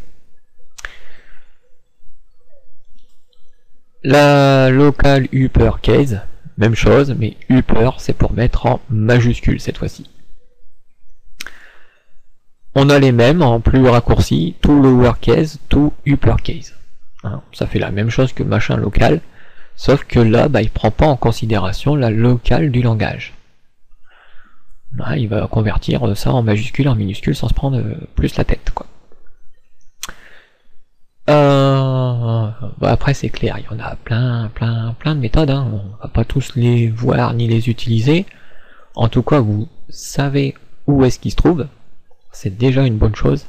La locale uppercase, même chose, mais upper, c'est pour mettre en majuscule cette fois-ci. On a les mêmes en plus raccourci, to lowercase, to uppercase. Hein, ça fait la même chose que machin local, sauf que là, bah, il prend pas en considération la locale du langage. Là, il va convertir ça en majuscule, en minuscule, sans se prendre plus la tête, quoi. Bah après, c'est clair, il y en a plein de méthodes, hein. On va pas tous les voir ni les utiliser. En tout cas, vous savez où est-ce qu'ils se trouvent. C'est déjà une bonne chose.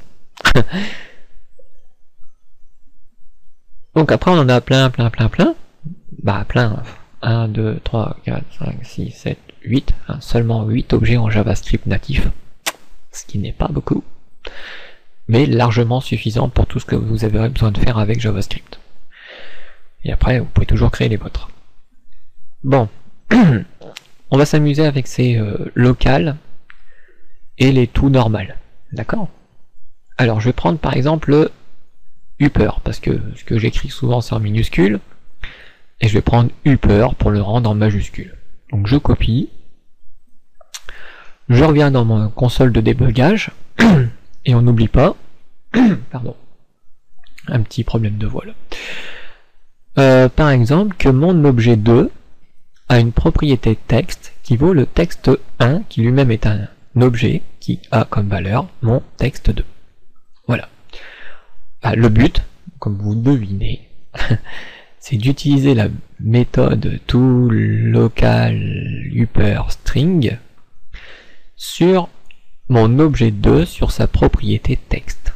Donc après, on en a plein. Bah plein. 1, 2, 3, 4, 5, 6, 7, 8. Hein, seulement 8 objets en JavaScript natif. Ce qui n'est pas beaucoup. Mais largement suffisant pour tout ce que vous avez besoin de faire avec JavaScript. Et après, vous pouvez toujours créer les vôtres. Bon. On va s'amuser avec ces locales et les tout normales. D'accord? Alors, je vais prendre par exemple le upper, parce que ce que j'écris souvent c'est en minuscule. Et je vais prendre upper pour le rendre en majuscule. Donc je copie. Je reviens dans mon console de débugage. Et on n'oublie pas, pardon, un petit problème de voix là. Par exemple, que mon objet 2 a une propriété texte qui vaut le texte 1, qui lui-même est un objet qui a comme valeur mon texte 2. Voilà. Le but, comme vous devinez, c'est d'utiliser la méthode toLocalUpperString sur mon objet 2 sur sa propriété texte.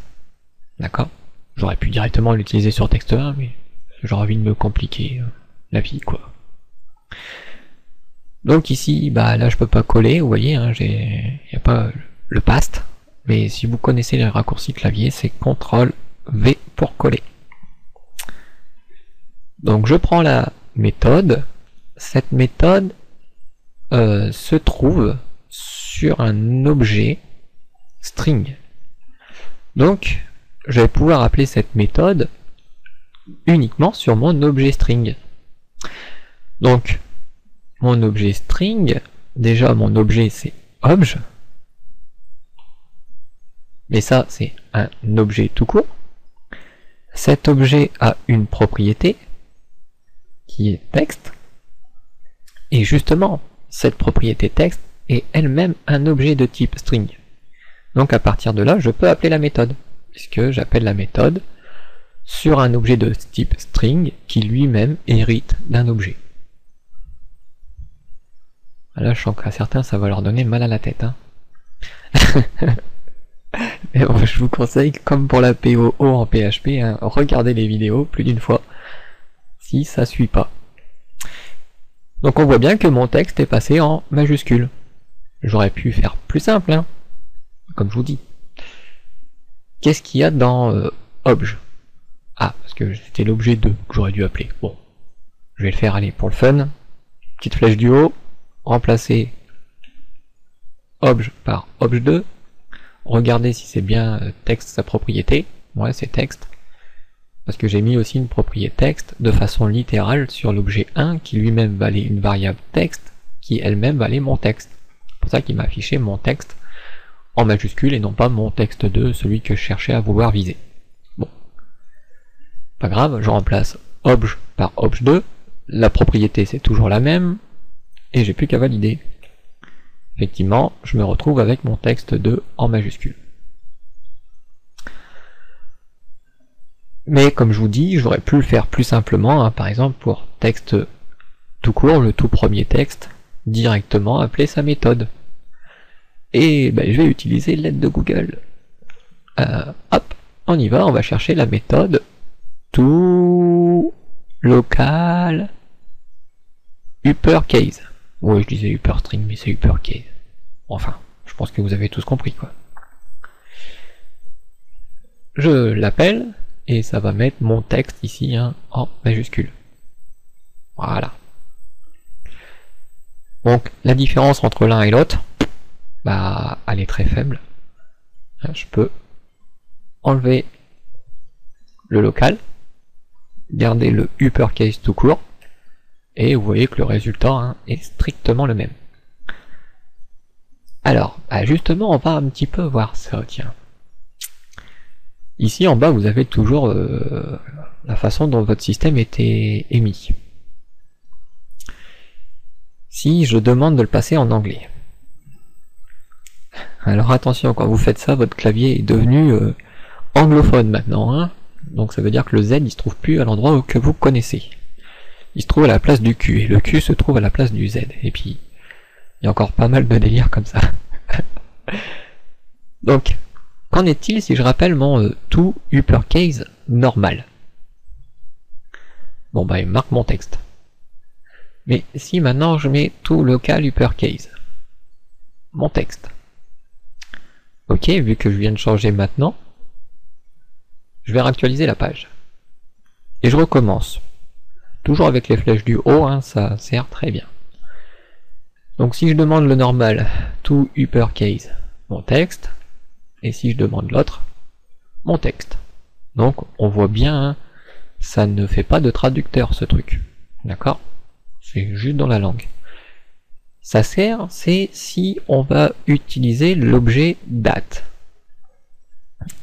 D'accord? J'aurais pu directement l'utiliser sur texte 1, mais j'aurais envie de me compliquer la vie, quoi. Donc ici, bah là je peux pas coller, vous voyez, hein, le past, mais si vous connaissez les raccourcis clavier, c'est CTRL V pour coller. Donc je prends la méthode, cette méthode se trouve sur un objet string. Donc je vais pouvoir appeler cette méthode uniquement sur mon objet string. Donc mon objet string, déjà mon objet c'est obj, mais ça c'est un objet tout court. Cet objet a une propriété qui est texte, et justement cette propriété texte est elle-même un objet de type string. Donc à partir de là je peux appeler la méthode, puisque j'appelle la méthode sur un objet de type string qui lui-même hérite d'un objet. Là je sens qu'à certains ça va leur donner mal à la tête, hein. Mais bon, je vous conseille, comme pour la POO en PHP, hein, regardez les vidéos plus d'une fois si ça suit pas. Donc on voit bien que mon texte est passé en majuscule. J'aurais pu faire plus simple, hein, comme je vous dis. Qu'est-ce qu'il y a dans obj? Ah, parce que c'était l'objet 2 que j'aurais dû appeler. Bon, je vais le faire, allez, pour le fun. Petite flèche du haut, remplacer obj par obj2. Regardez si c'est bien texte sa propriété. Ouais, c'est texte. Parce que j'ai mis aussi une propriété texte de façon littérale sur l'objet 1 qui lui-même valait une variable texte qui elle-même valait mon texte. C'est pour ça qu'il m'a affiché mon texte en majuscule et non pas mon texte 2, celui que je cherchais à vouloir viser. Bon. Pas grave, je remplace obj par obj2. La propriété c'est toujours la même. Et j'ai plus qu'à valider. Effectivement, je me retrouve avec mon texte 2 en majuscule. Mais comme je vous dis, j'aurais pu le faire plus simplement, hein, par exemple pour texte tout court, le tout premier texte, directement appeler sa méthode. Et ben, je vais utiliser l'aide de Google. Hop, on y va, on va chercher la méthode tout local uppercase. Oui, je disais upperstring, mais c'est uppercase. Enfin, je pense que vous avez tous compris, quoi. Je l'appelle, et ça va mettre mon texte ici, hein, en majuscule. Voilà. Donc, la différence entre l'un et l'autre, bah, elle est très faible. Je peux enlever le local, garder le uppercase tout court, et vous voyez que le résultat, hein, est strictement le même. Alors, bah justement, on va un petit peu voir ça, tiens. Ici en bas, vous avez toujours la façon dont votre système était émis. Si je demande de le passer en anglais. Alors attention, quand vous faites ça, votre clavier est devenu anglophone maintenant, hein. Donc ça veut dire que le Z, il se trouve plus à l'endroit que vous connaissez. Il se trouve à la place du Q, et le Q se trouve à la place du Z. Et puis, il y a encore pas mal de délire comme ça. Donc, qu'en est-il si je rappelle mon tout uppercase normal? Bon bah il marque mon texte. Mais si maintenant je mets tout local uppercase, mon texte. Ok, vu que je viens de changer maintenant, je vais réactualiser la page. Et je recommence. Toujours avec les flèches du haut, hein, ça sert très bien. Donc si je demande le normal, tout uppercase, mon texte, et si je demande l'autre, mon texte. Donc on voit bien, hein, ça ne fait pas de traducteur ce truc. D'accord? C'est juste dans la langue. Ça sert, c'est si on va utiliser l'objet date.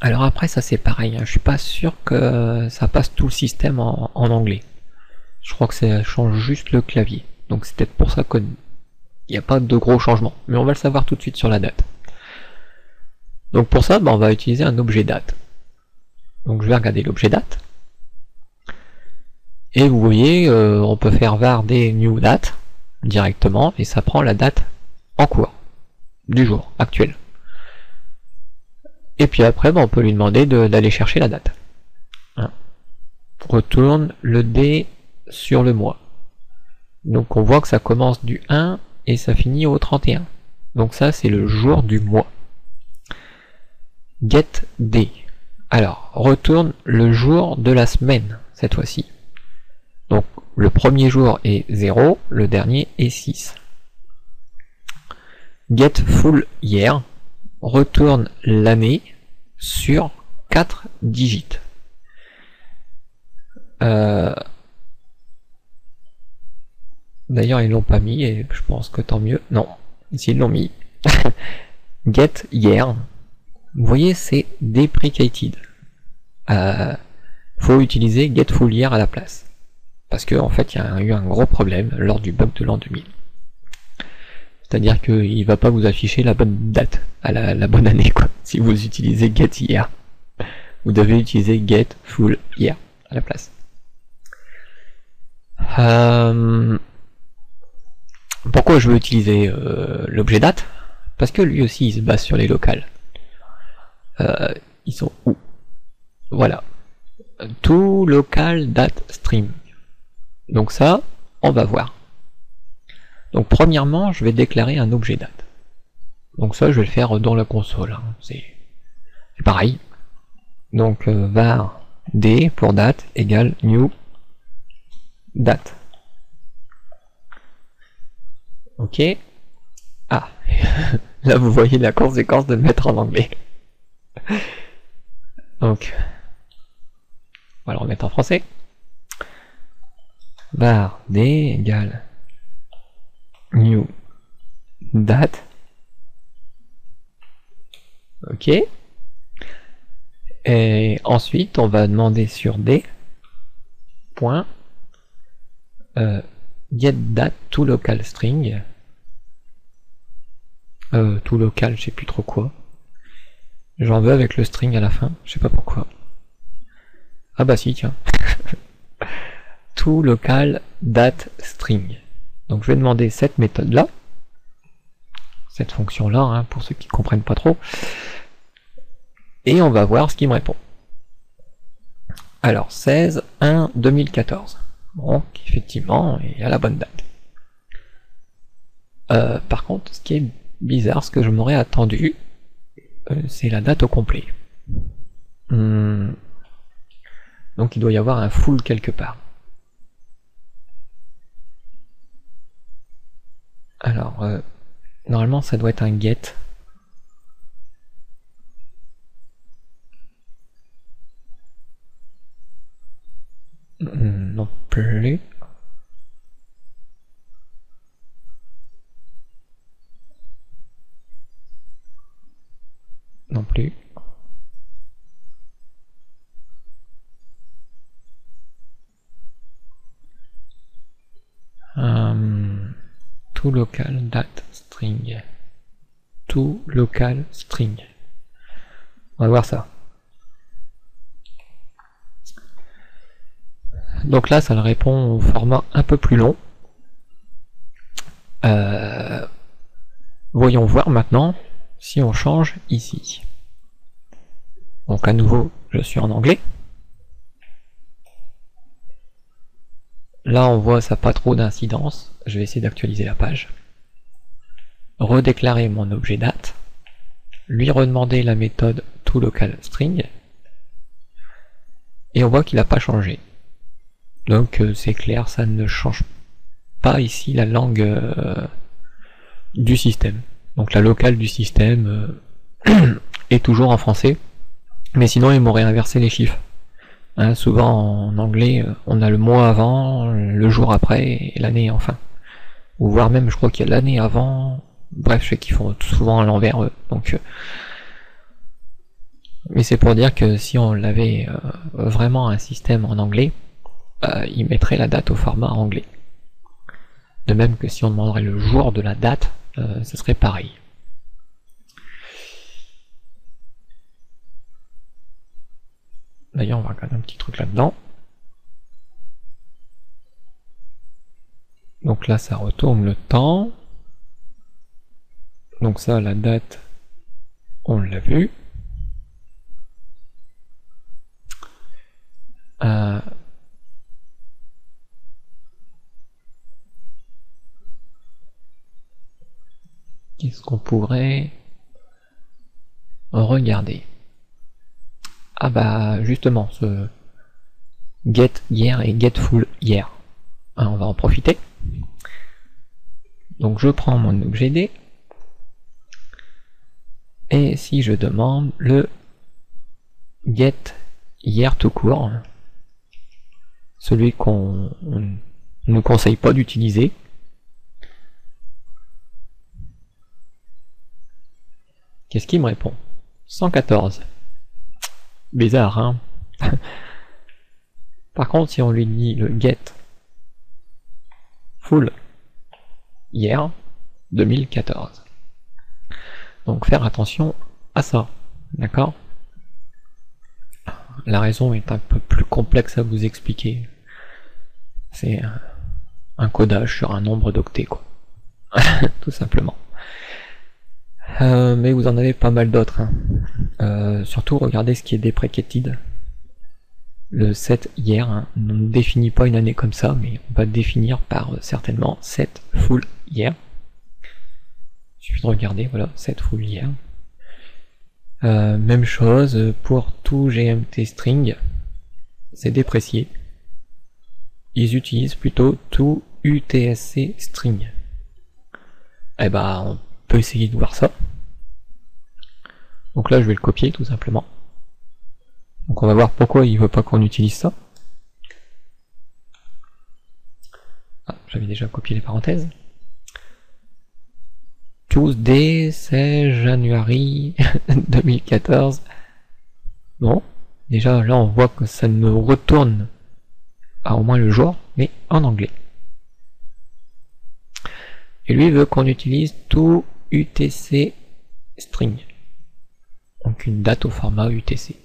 Alors après ça c'est pareil, hein, je suis pas sûr que ça passe tout le système en anglais. Je crois que ça change juste le clavier. Donc c'est peut-être pour ça qu'il n'y a pas de gros changements. Mais on va le savoir tout de suite sur la date. Donc pour ça, bah, on va utiliser un objet date. Donc je vais regarder l'objet date. Et vous voyez, on peut faire var des new date directement, et ça prend la date en cours, du jour actuel. Et puis après, bah, on peut lui demander d'aller chercher la date. Hein. Retourne le D sur le mois. Donc on voit que ça commence du 1 et ça finit au 31. Donc ça c'est le jour du mois. getDay. Alors, retourne le jour de la semaine, cette fois-ci. Donc, le premier jour est 0, le dernier est 6. getFullYear, retourne l'année sur 4 digits. D'ailleurs, ils l'ont pas mis, et je pense que tant mieux. Non, ici ils l'ont mis. getYear. Vous voyez, c'est deprecated. Faut utiliser getFullYear à la place. Parce qu'en fait, il y a eu un gros problème lors du bug de l'an 2000. C'est-à-dire qu'il va pas vous afficher la bonne date, à la bonne année, quoi. Si vous utilisez getYear. Vous devez utiliser getFullYear à la place. Pourquoi je veux utiliser l'objet date? Parce que lui aussi il se base sur les locales. Ils sont où? Voilà. To local date string. Donc ça, on va voir. Donc premièrement, je vais déclarer un objet date. Donc ça, je vais le faire dans la console. Hein. C'est pareil. Donc var d pour date égale new date. Ok. Ah, là vous voyez la conséquence de le mettre en anglais. Donc, on va le remettre en français. Var d égale new date. Ok. Et ensuite, on va demander sur d point getDate to local string. To local, je sais plus trop quoi. J'en veux avec le string à la fin, je sais pas pourquoi. Ah bah si, tiens. To local date string. Donc je vais demander cette méthode là, cette fonction là, hein, pour ceux qui comprennent pas trop, et on va voir ce qu'il me répond. Alors 16-1-2014. Donc effectivement, il y a la bonne date. Par contre, ce qui est bizarre, ce que je m'aurais attendu, c'est la date au complet. Donc il doit y avoir un full quelque part. Alors, normalement ça doit être un get. Non plus. Non plus. To local date string. To local string. On va voir ça. Donc là, ça le répond au format un peu plus long. Voyons voir maintenant si on change ici. Donc à nouveau, je suis en anglais. Là, on voit ça pas trop d'incidence. Je vais essayer d'actualiser la page. Redéclarer mon objet date. Lui redemander la méthode toLocalString. Et on voit qu'il n'a pas changé. Donc c'est clair, ça ne change pas ici la langue du système. Donc la locale du système est toujours en français. Mais sinon, il m'aurait inversé les chiffres. Hein, souvent en anglais, on a le mois avant, le jour après et l'année enfin. Ou voire même, je crois qu'il y a l'année avant. Bref, je sais qu'ils font souvent à l'envers. Donc, mais c'est pour dire que si on avait vraiment un système en anglais, il mettrait la date au format anglais. De même que si on demanderait le jour de la date, ce serait pareil. D'ailleurs, on va regarder un petit truc là-dedans. Donc là, ça retourne le temps. Donc ça, la date, on l'a vu. Qu'est-ce qu'on pourrait regarder? Ah bah justement, ce get hier et get full hier. Hein, on va en profiter. Donc je prends mon objet D, et si je demande le get hier tout court, celui qu'on ne conseille pas d'utiliser, qu'est-ce qu'il me répond? 114. Bizarre, hein. Par contre, si on lui dit le get full hier, 2014. Donc faire attention à ça, d'accord? La raison est un peu plus complexe à vous expliquer. C'est un codage sur un nombre d'octets, quoi. Tout simplement. Mais vous en avez pas mal d'autres. Hein. Surtout, regardez ce qui est deprecated. Le set hier, hein, on ne définit pas une année comme ça, mais on va définir par certainement set full year. Il suffit de regarder, voilà, set full year. Même chose pour tout GMT string, c'est déprécié. Ils utilisent plutôt tout UTSC string. Eh ben, on peut essayer de voir ça. Donc là, je vais le copier tout simplement. Donc on va voir pourquoi il veut pas qu'on utilise ça. Ah, j'avais déjà copié les parenthèses. Tuesday, c'est January 2014. Bon, déjà là on voit que ça nous retourne à au moins le jour, mais en anglais. Et lui veut qu'on utilise tout UTC string. Donc une date au format UTC.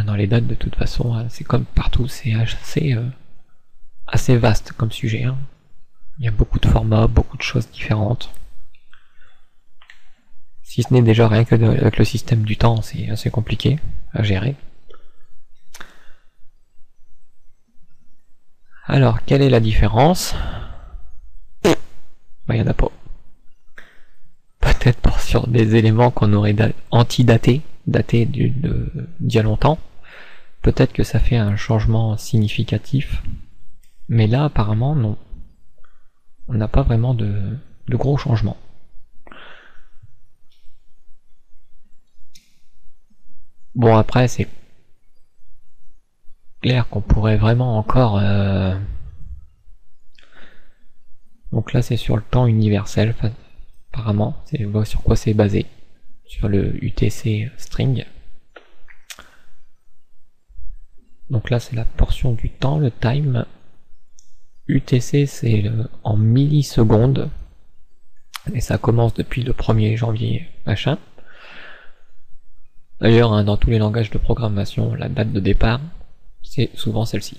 Dans les dates de toute façon, c'est comme partout, c'est assez vaste comme sujet. Hein. Il y a beaucoup de formats, beaucoup de choses différentes. Si ce n'est déjà rien que avec le système du temps, c'est assez compliqué à gérer. Alors, quelle est la différence? Il n'y en a pas. Peut-être sur des éléments qu'on aurait antidatés, datés d'il y a longtemps. Peut-être que ça fait un changement significatif. Mais là, apparemment, non. On n'a pas vraiment de gros changements. Bon, après, c'est clair qu'on pourrait vraiment encore... Donc là, c'est sur le temps universel, apparemment. C'est sur quoi c'est basé. Sur le UTC string. Donc là, c'est la portion du temps, le time. UTC, c'est en millisecondes. Et ça commence depuis le 1er janvier, machin. D'ailleurs, hein, dans tous les langages de programmation, la date de départ, c'est souvent celle-ci.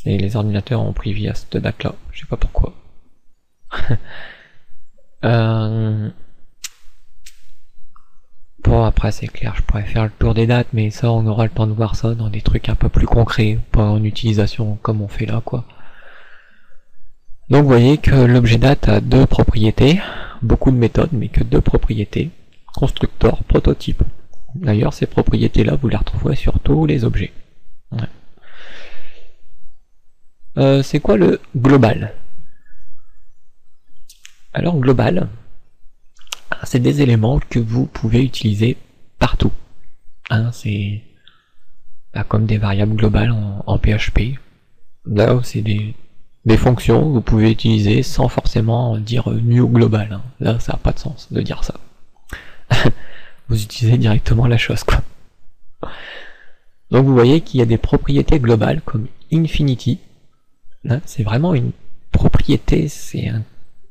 Les ordinateurs ont pris vie à cette date-là, je sais pas pourquoi. Bon, après c'est clair, je pourrais faire le tour des dates, mais ça on aura le temps de voir ça dans des trucs un peu plus concrets, pas en utilisation comme on fait là, quoi. Donc vous voyez que l'objet date a deux propriétés, beaucoup de méthodes, mais que deux propriétés, constructeur, prototype. D'ailleurs ces propriétés-là, vous les retrouverez sur tous les objets. Ouais. C'est quoi le global? Alors global, c'est des éléments que vous pouvez utiliser partout. Hein, c'est comme des variables globales en PHP. Là, c'est des fonctions que vous pouvez utiliser sans forcément dire new global. Hein. Là, ça n'a pas de sens de dire ça. Vous utilisez directement la chose, quoi. Donc vous voyez qu'il y a des propriétés globales comme infinity. C'est vraiment une propriété, c'est un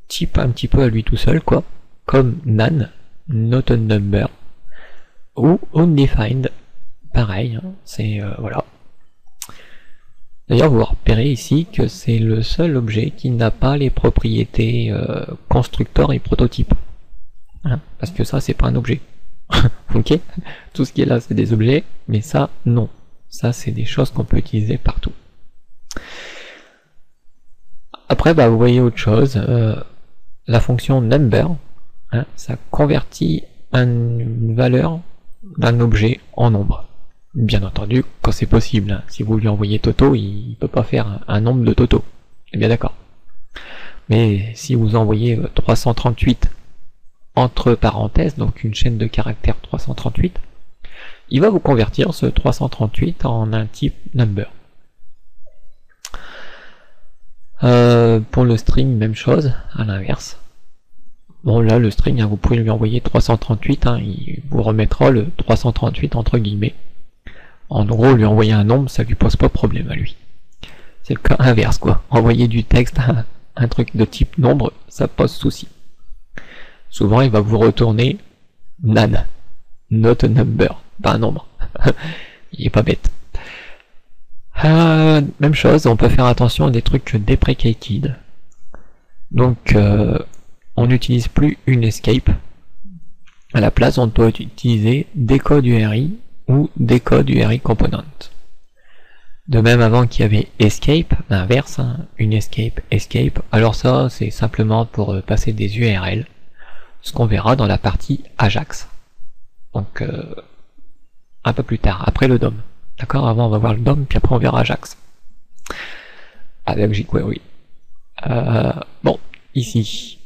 type un petit peu à lui tout seul, quoi. Comme none, not a number, ou undefined, pareil, hein, c'est voilà. D'ailleurs, vous repérez ici que c'est le seul objet qui n'a pas les propriétés constructeur et prototype. Hein, parce que ça, c'est pas un objet. Ok? Tout ce qui est là, c'est des objets, mais ça, non. Ça, c'est des choses qu'on peut utiliser partout. Après, vous voyez autre chose. La fonction number, hein, ça convertit une valeur d'un objet en nombre. Bien entendu, quand c'est possible, hein. Si vous lui envoyez Toto, il peut pas faire un nombre de Toto. C'est bien d'accord. Mais si vous envoyez 338 entre parenthèses, donc une chaîne de caractères 338, il va vous convertir ce 338 en un type number. Pour le string, même chose, à l'inverse. Bon là, le string, hein, vous pouvez lui envoyer 338, hein, il vous remettra le 338 entre guillemets. En gros, lui envoyer un nombre, ça lui pose pas de problème à lui. C'est le cas inverse, quoi. Envoyer du texte à un truc de type nombre, ça pose souci. Souvent, il va vous retourner nan, not a number, pas un nombre. Il est pas bête. Même chose, on peut faire attention à des trucs deprecated. Donc, on n'utilise plus une escape. À la place, on doit utiliser decode URI ou decode URI component. De même, avant qu'il y avait escape, l'inverse, hein, une escape, escape. Alors ça, c'est simplement pour passer des URL, ce qu'on verra dans la partie Ajax. Donc, un peu plus tard, après le DOM. D'accord, avant on va voir le DOM, puis après on verra Ajax. Avec jQuery. Bon, ici,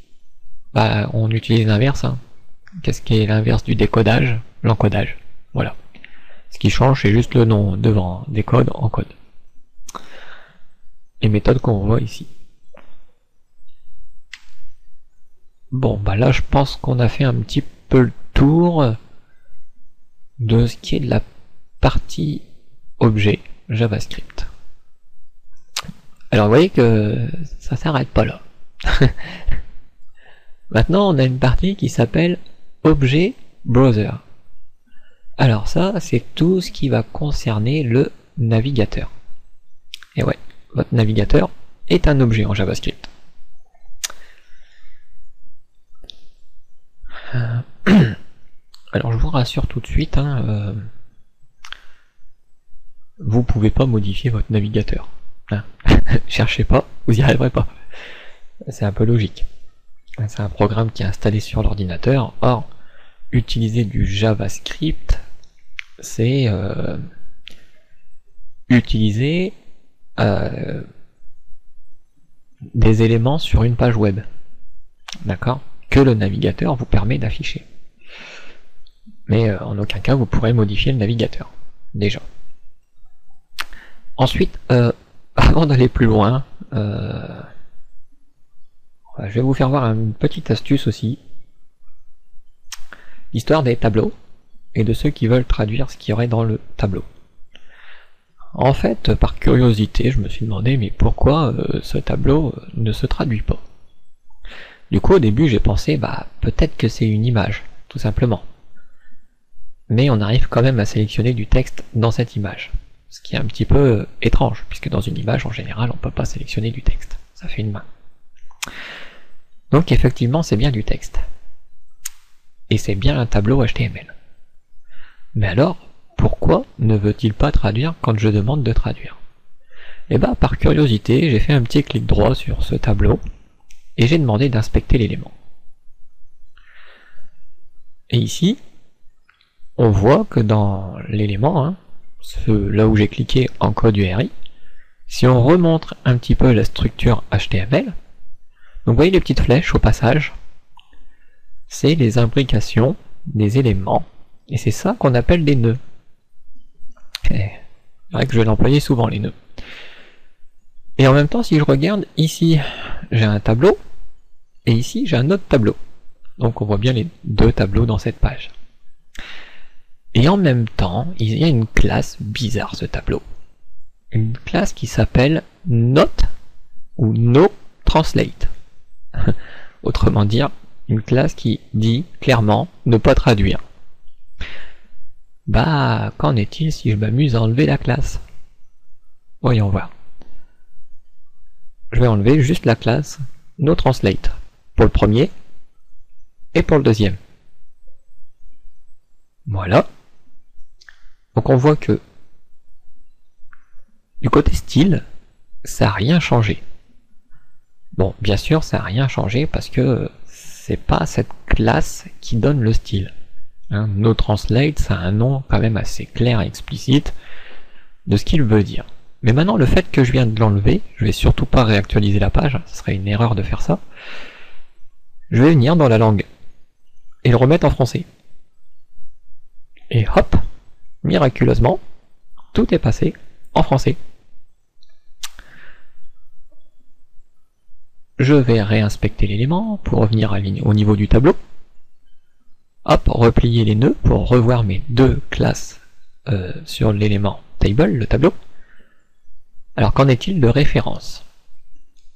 bah, on utilise l'inverse. Hein. Qu'est-ce qui est l'inverse du décodage? L'encodage. Voilà. Ce qui change, c'est juste le nom devant décode, encode. Les méthodes qu'on voit ici. Bon, bah là, je pense qu'on a fait un petit peu le tour de ce qui est de la partie objet JavaScript. Alors, vous voyez que ça s'arrête pas là. Maintenant, on a une partie qui s'appelle Objet Browser. Alors ça, c'est tout ce qui va concerner le navigateur. Et ouais, votre navigateur est un objet en JavaScript. Alors je vous rassure tout de suite, hein, vous pouvez pas modifier votre navigateur. Hein. Cherchez pas, vous y arriverez pas. C'est un peu logique. C'est un programme qui est installé sur l'ordinateur. Or, utiliser du JavaScript, c'est utiliser des éléments sur une page web, d'accord, que le navigateur vous permet d'afficher. Mais en aucun cas vous pourrez modifier le navigateur, déjà. Ensuite, avant d'aller plus loin, je vais vous faire voir une petite astuce aussi. L'histoire des tableaux et de ceux qui veulent traduire ce qu'il y aurait dans le tableau. En fait, par curiosité, je me suis demandé mais pourquoi ce tableau ne se traduit pas. Du coup, au début, j'ai pensé bah peut-être que c'est une image, tout simplement. Mais on arrive quand même à sélectionner du texte dans cette image, ce qui est un petit peu étrange, puisque dans une image, en général, on ne peut pas sélectionner du texte. Ça fait une main. Donc effectivement, c'est bien du texte. Et c'est bien un tableau HTML. Mais alors, pourquoi ne veut-il pas traduire quand je demande de traduire? Et bah, par curiosité, j'ai fait un petit clic droit sur ce tableau, et j'ai demandé d'inspecter l'élément. Et ici, on voit que dans l'élément, hein, là où j'ai cliqué en code URI, si on remonte un petit peu la structure HTML, donc vous voyez les petites flèches au passage, c'est les imbrications des éléments, et c'est ça qu'on appelle des nœuds. C'est vrai que je vais l'employer souvent, les nœuds. Et en même temps, si je regarde, ici, j'ai un tableau, et ici, j'ai un autre tableau. Donc on voit bien les deux tableaux dans cette page. Et en même temps, il y a une classe bizarre, ce tableau. Une classe qui s'appelle Not ou No Translate. Autrement dire, une classe qui dit clairement ne pas traduire. Bah, qu'en est-il si je m'amuse à enlever la classe? Voyons voir. Je vais enlever juste la classe No Translate pour le premier et pour le deuxième. Voilà. Donc on voit que du côté style, ça n'a rien changé. Bon, bien sûr, ça n'a rien changé parce que c'est pas cette classe qui donne le style. Hein, NoTranslate, ça a un nom quand même assez clair et explicite de ce qu'il veut dire. Mais maintenant, le fait que je viens de l'enlever, je vais surtout pas réactualiser la page, ce serait une erreur de faire ça. Je vais venir dans la langue et le remettre en français. Et hop, miraculeusement, tout est passé en français. Je vais réinspecter l'élément pour revenir au niveau du tableau. Hop, replier les nœuds pour revoir mes deux classes sur l'élément table, le tableau. Alors qu'en est-il de référence?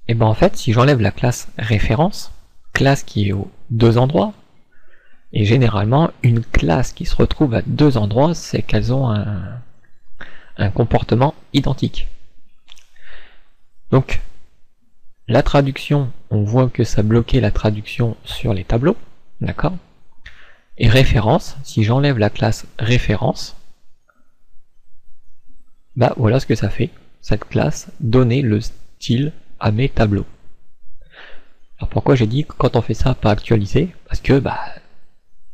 Et bien en fait, si j'enlève la classe référence, classe qui est aux deux endroits, et généralement une classe qui se retrouve à deux endroits, c'est qu'elles ont un comportement identique. Donc la traduction, on voit que ça bloquait la traduction sur les tableaux, d'accord? Et référence, si j'enlève la classe référence, bah voilà ce que ça fait. Cette classe donnait le style à mes tableaux. Alors pourquoi j'ai dit que quand on fait ça, pas actualiser? Parce que bah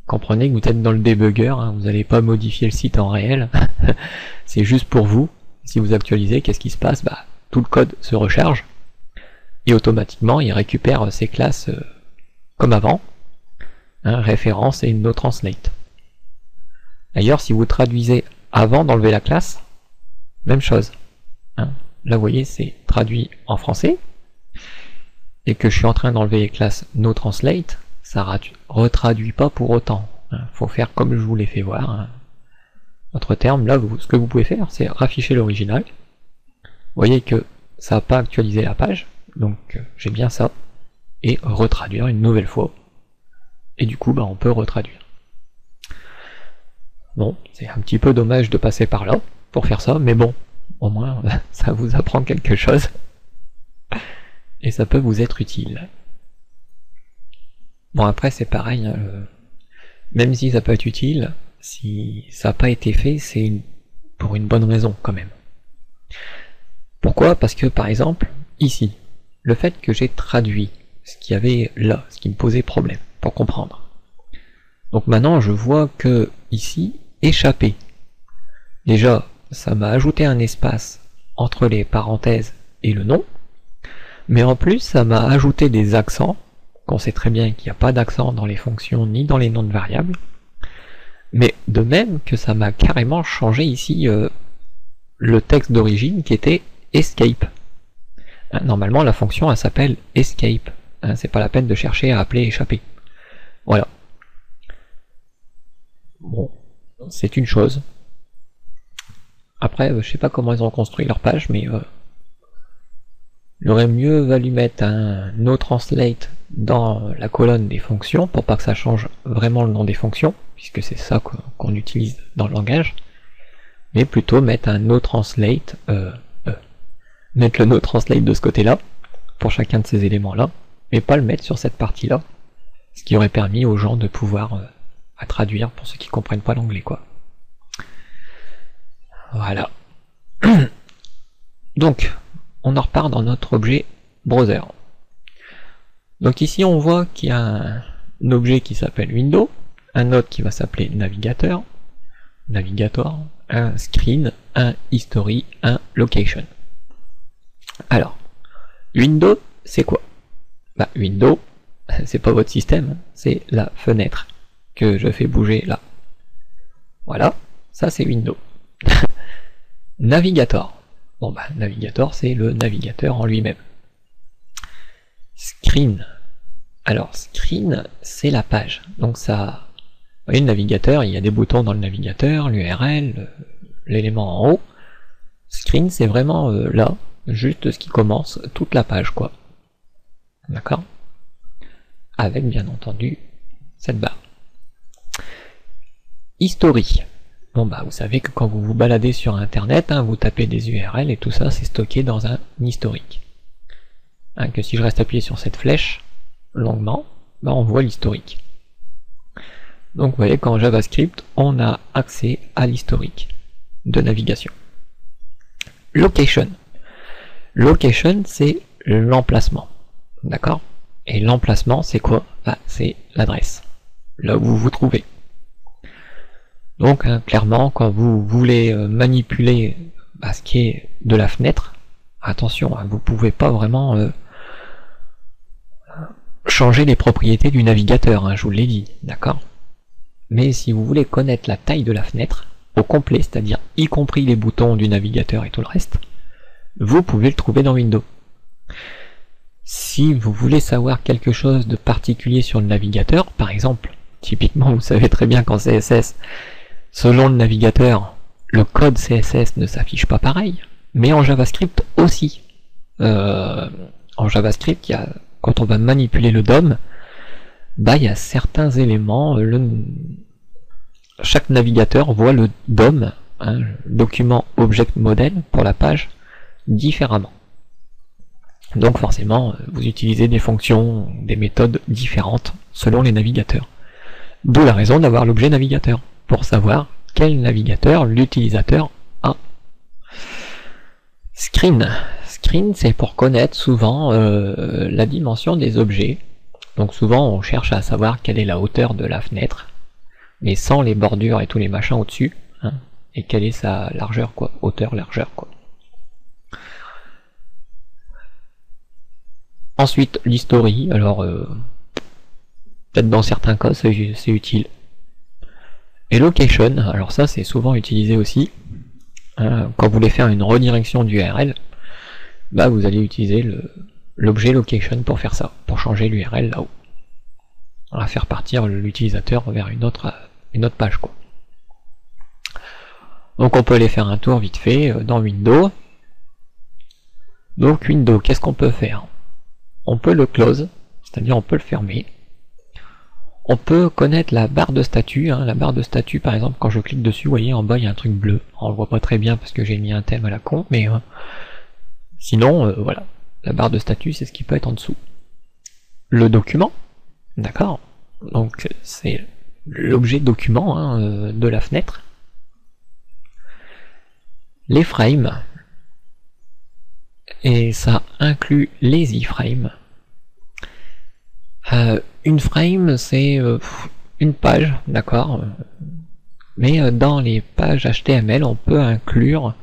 comprenez que vous êtes dans le debugger, hein, vous n'allez pas modifier le site en réel, c'est juste pour vous. Si vous actualisez, qu'est-ce qui se passe? Bah tout le code se recharge et automatiquement il récupère ces classes comme avant, hein, référence et NoTranslate. D'ailleurs, si vous traduisez avant d'enlever la classe, même chose. Hein. Là, vous voyez, c'est traduit en français, et que je suis en train d'enlever les classes NoTranslate, ça retraduit pas pour autant. Hein. Faut faire comme je vous l'ai fait voir. Hein. Autre terme, là, ce que vous pouvez faire, c'est rafficher l'original. Vous voyez que ça n'a pas actualisé la page, donc j'ai bien ça, et retraduire une nouvelle fois. Et du coup, bah, on peut retraduire. Bon, c'est un petit peu dommage de passer par là pour faire ça, mais bon, au moins ça vous apprend quelque chose et ça peut vous être utile. Bon, après c'est pareil, hein, même si ça peut être utile, si ça n'a pas été fait, c'est pour une bonne raison quand même. Pourquoi? Parce que par exemple, ici, le fait que j'ai traduit ce qu'il y avait là, ce qui me posait problème, pour comprendre. Donc maintenant je vois que ici, échappé. Déjà, ça m'a ajouté un espace entre les parenthèses et le nom, mais en plus ça m'a ajouté des accents, qu'on sait très bien qu'il n'y a pas d'accent dans les fonctions ni dans les noms de variables, mais de même que ça m'a carrément changé ici le texte d'origine qui était escape. Normalement la fonction elle s'appelle escape, c'est pas la peine de chercher à appeler échapper. Voilà. Bon, c'est une chose. Après, je sais pas comment ils ont construit leur page, mais il aurait mieux valu mettre un NoTranslate dans la colonne des fonctions pour pas que ça change vraiment le nom des fonctions, puisque c'est ça qu'on utilise dans le langage, mais plutôt mettre un NoTranslate, mettre le NoTranslate de ce côté-là, pour chacun de ces éléments-là, mais pas le mettre sur cette partie-là, ce qui aurait permis aux gens de pouvoir à traduire pour ceux qui comprennent pas l'anglais, quoi. Voilà. Donc, on en repart dans notre objet browser. Donc ici, on voit qu'il y a un objet qui s'appelle window, un autre qui va s'appeler navigator, un screen, un history, un location. Alors, window, c'est quoi? Bah, window, c'est pas votre système, c'est la fenêtre que je fais bouger là. Voilà, ça c'est window. Navigator. Bon bah, navigator, c'est le navigateur en lui-même. Screen. Alors, screen, c'est la page. Donc ça... Vous voyez, le navigateur, il y a des boutons dans le navigateur, l'URL, l'élément en haut. Screen, c'est vraiment là, juste ce qui commence toute la page, quoi. D'accord? Avec, bien entendu, cette barre. History. Bon bah vous savez que quand vous vous baladez sur internet, hein, vous tapez des URL et tout ça c'est stocké dans un historique. Hein, que si je reste appuyé sur cette flèche longuement, bah on voit l'historique. Donc vous voyez qu'en JavaScript, on a accès à l'historique de navigation. Location. Location, c'est l'emplacement. D'accord? Et l'emplacement, c'est quoi? Bah, c'est l'adresse. Là où vous vous trouvez. Donc clairement, quand vous voulez manipuler ce qui est de la fenêtre, attention, vous pouvez pas vraiment changer les propriétés du navigateur, je vous l'ai dit, d'accord? Mais si vous voulez connaître la taille de la fenêtre, au complet, c'est-à-dire y compris les boutons du navigateur et tout le reste, vous pouvez le trouver dans Windows. Si vous voulez savoir quelque chose de particulier sur le navigateur, par exemple, typiquement vous savez très bien qu'en CSS, selon le navigateur, le code CSS ne s'affiche pas pareil, mais en JavaScript aussi. En JavaScript, quand on va manipuler le DOM, il y a certains éléments, chaque navigateur voit le DOM, document object model pour la page, différemment. Donc forcément, vous utilisez des fonctions, des méthodes différentes selon les navigateurs. D'où la raison d'avoir l'objet navigateur, pour savoir quel navigateur l'utilisateur a. Screen. Screen, c'est pour connaître souvent la dimension des objets. Donc souvent, on cherche à savoir quelle est la hauteur de la fenêtre, mais sans les bordures et tous les machins au-dessus, et quelle est sa largeur, quoi, hauteur, largeur, quoi. Ensuite, l'history, alors peut-être dans certains cas c'est utile. Et location, alors ça c'est souvent utilisé aussi, quand vous voulez faire une redirection d'URL, vous allez utiliser l'objet location pour faire ça, pour changer l'URL là-haut. On va faire partir l'utilisateur vers une autre page, quoi. Donc on peut aller faire un tour vite fait dans Windows. Donc Windows, qu'est-ce qu'on peut faire? On peut le close, c'est-à-dire on peut le fermer. On peut connaître la barre de statut, la barre de statut par exemple quand je clique dessus, vous voyez en bas il y a un truc bleu. On le voit pas très bien parce que j'ai mis un thème à la con, mais sinon voilà, la barre de statut c'est ce qui peut être en dessous. Le document, d'accord, donc c'est l'objet document de la fenêtre. Les frames, et ça inclut les iframes. Une frame c'est une page, d'accord, mais dans les pages HTML on peut inclure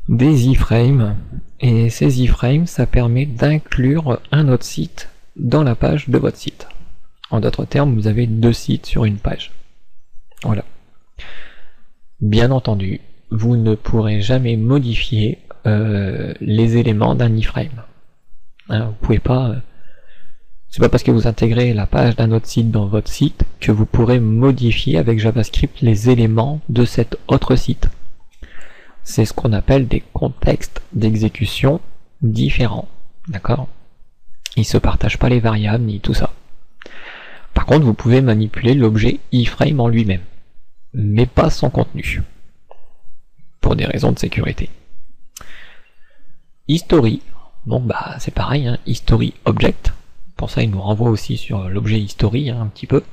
des iframes, et ces iframes ça permet d'inclure un autre site dans la page de votre site. En d'autres termes, vous avez deux sites sur une page. Voilà. Bien entendu, vous ne pourrez jamais modifier les éléments d'un iframe. Vous pouvez pas. C'est pas parce que vous intégrez la page d'un autre site dans votre site que vous pourrez modifier avec JavaScript les éléments de cet autre site. C'est ce qu'on appelle des contextes d'exécution différents. D'accord? Ils se partagent pas les variables ni tout ça. Par contre, vous pouvez manipuler l'objet iframe en lui-même, mais pas son contenu, pour des raisons de sécurité. History, bon c'est pareil, history object, pour ça il nous renvoie aussi sur l'objet history un petit peu.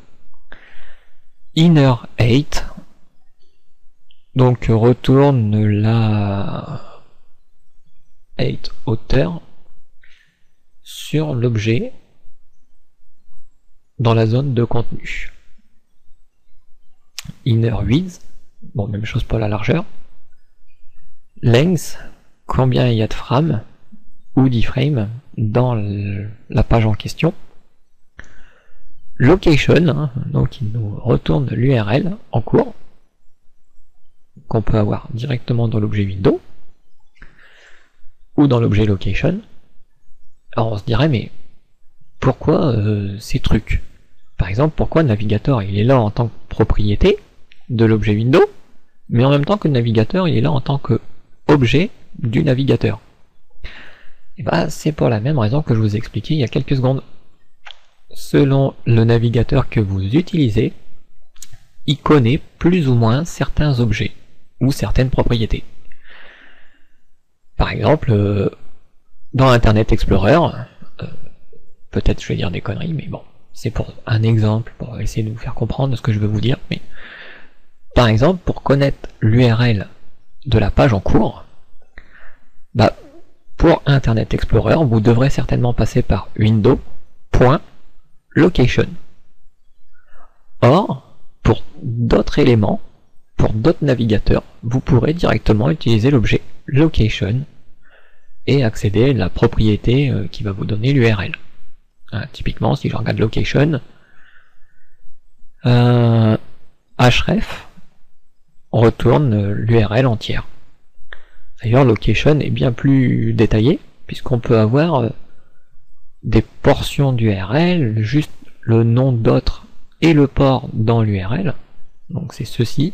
Inner 8, donc retourne la 8 hauteur sur l'objet dans la zone de contenu. Inner width, bon même chose pour la largeur. Length, combien il y a de frames ou d'iframes dans la page en question. Location, donc il nous retourne l'URL en cours, qu'on peut avoir directement dans l'objet Windows, ou dans l'objet location. Alors on se dirait, mais pourquoi ces trucs? Par exemple, pourquoi le navigateur il est là en tant que propriété de l'objet Windows, mais en même temps que le navigateur il est là en tant que objet du navigateur? Et c'est pour la même raison que je vous ai expliqué il y a quelques secondes. Selon le navigateur que vous utilisez, il connaît plus ou moins certains objets ou certaines propriétés. Par exemple, dans Internet Explorer, peut-être je vais dire des conneries, mais bon, c'est pour un exemple, pour essayer de vous faire comprendre ce que je veux vous dire. Mais par exemple, pour connaître l'URL de la page en cours, pour Internet Explorer, vous devrez certainement passer par Windows.location. Or, pour d'autres éléments, pour d'autres navigateurs, vous pourrez directement utiliser l'objet location et accéder à la propriété qui va vous donner l'URL. Typiquement, si je regarde location, href retourne l'URL entière. D'ailleurs, location est bien plus détaillé, puisqu'on peut avoir des portions d'URL, juste le nom d'autres et le port dans l'URL. Donc c'est ceci.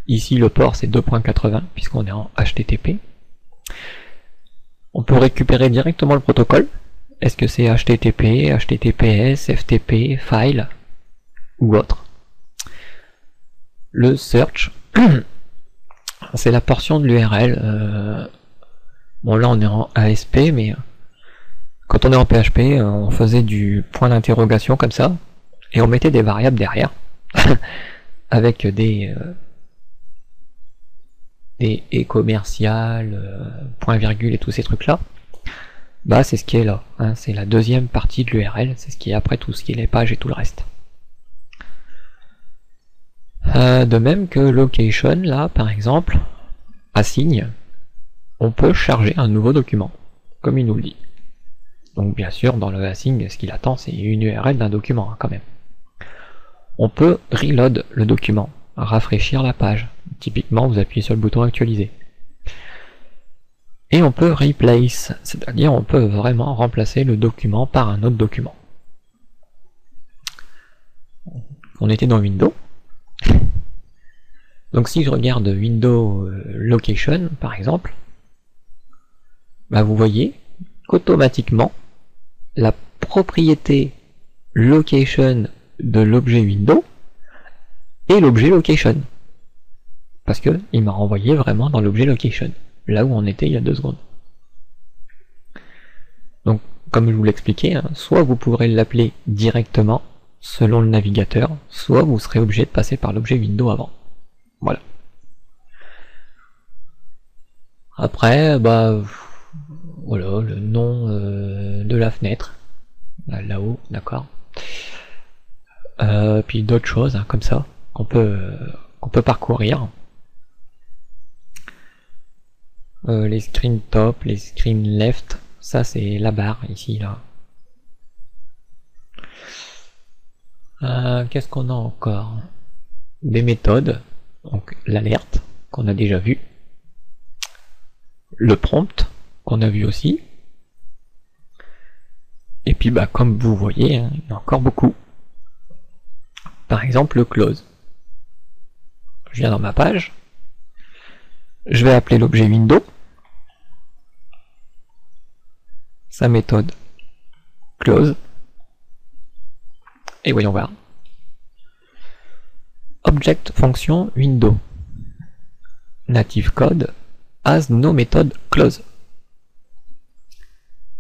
Ici le port c'est 2.80 puisqu'on est en HTTP. On peut récupérer directement le protocole. Est-ce que c'est HTTP, HTTPS, FTP, file ou autre. Le search, c'est la portion de l'URL. Bon là on est en ASP, mais quand on est en PHP, on faisait du point d'interrogation comme ça, et on mettait des variables derrière, avec des et commercial, point virgule et tous ces trucs là. Bah c'est ce qui est là, hein, c'est la deuxième partie de l'URL, c'est ce qui est après tout ce qui est les pages et tout le reste. De même que location, là par exemple, assign, on peut charger un nouveau document, comme il nous le dit. Donc bien sûr, dans le assign, ce qu'il attend, c'est une URL d'un document, hein, quand même. On peut reload le document, rafraîchir la page. Typiquement, vous appuyez sur le bouton actualiser. Et on peut replace, c'est-à-dire on peut vraiment remplacer le document par un autre document. On était dans Windows. Donc si je regarde Windows Location, par exemple, bah vous voyez qu'automatiquement, la propriété location de l'objet Windows est l'objet location. Parce que il m'a renvoyé vraiment dans l'objet location, là où on était il y a 2 secondes. Donc, comme je vous l'expliquais, hein, soit vous pourrez l'appeler directement selon le navigateur, soit vous serez obligé de passer par l'objet Windows avant. Voilà. Après, bah voilà, le nom de la fenêtre, là-haut, d'accord. Puis d'autres choses, hein, comme ça, qu'on peut parcourir. Les screen top, les screen left, ça c'est la barre ici, là. Qu'est-ce qu'on a encore? Des méthodes, donc l'alerte, qu'on a déjà vu. Le prompt, qu'on a vu aussi. Et puis bah comme vous voyez, hein, il y en a encore beaucoup. Par exemple le close. Je viens dans ma page, je vais appeler l'objet window, sa méthode close, et voyons voir. Object function window. Native code has no method close.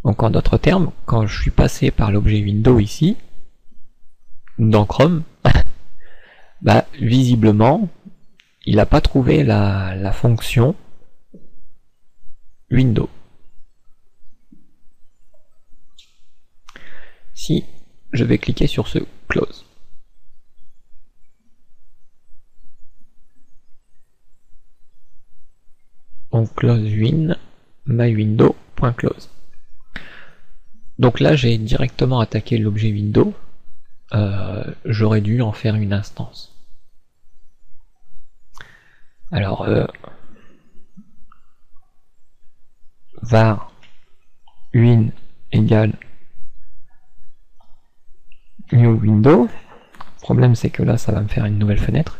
Donc en d'autres termes, quand je suis passé par l'objet window ici, dans Chrome, bah visiblement, il n'a pas trouvé la fonction window. Si je vais cliquer sur ce close, on close win my window.close. Donc là j'ai directement attaqué l'objet window, j'aurais dû en faire une instance. Alors var win égale new window. Le problème c'est que là ça va me faire une nouvelle fenêtre.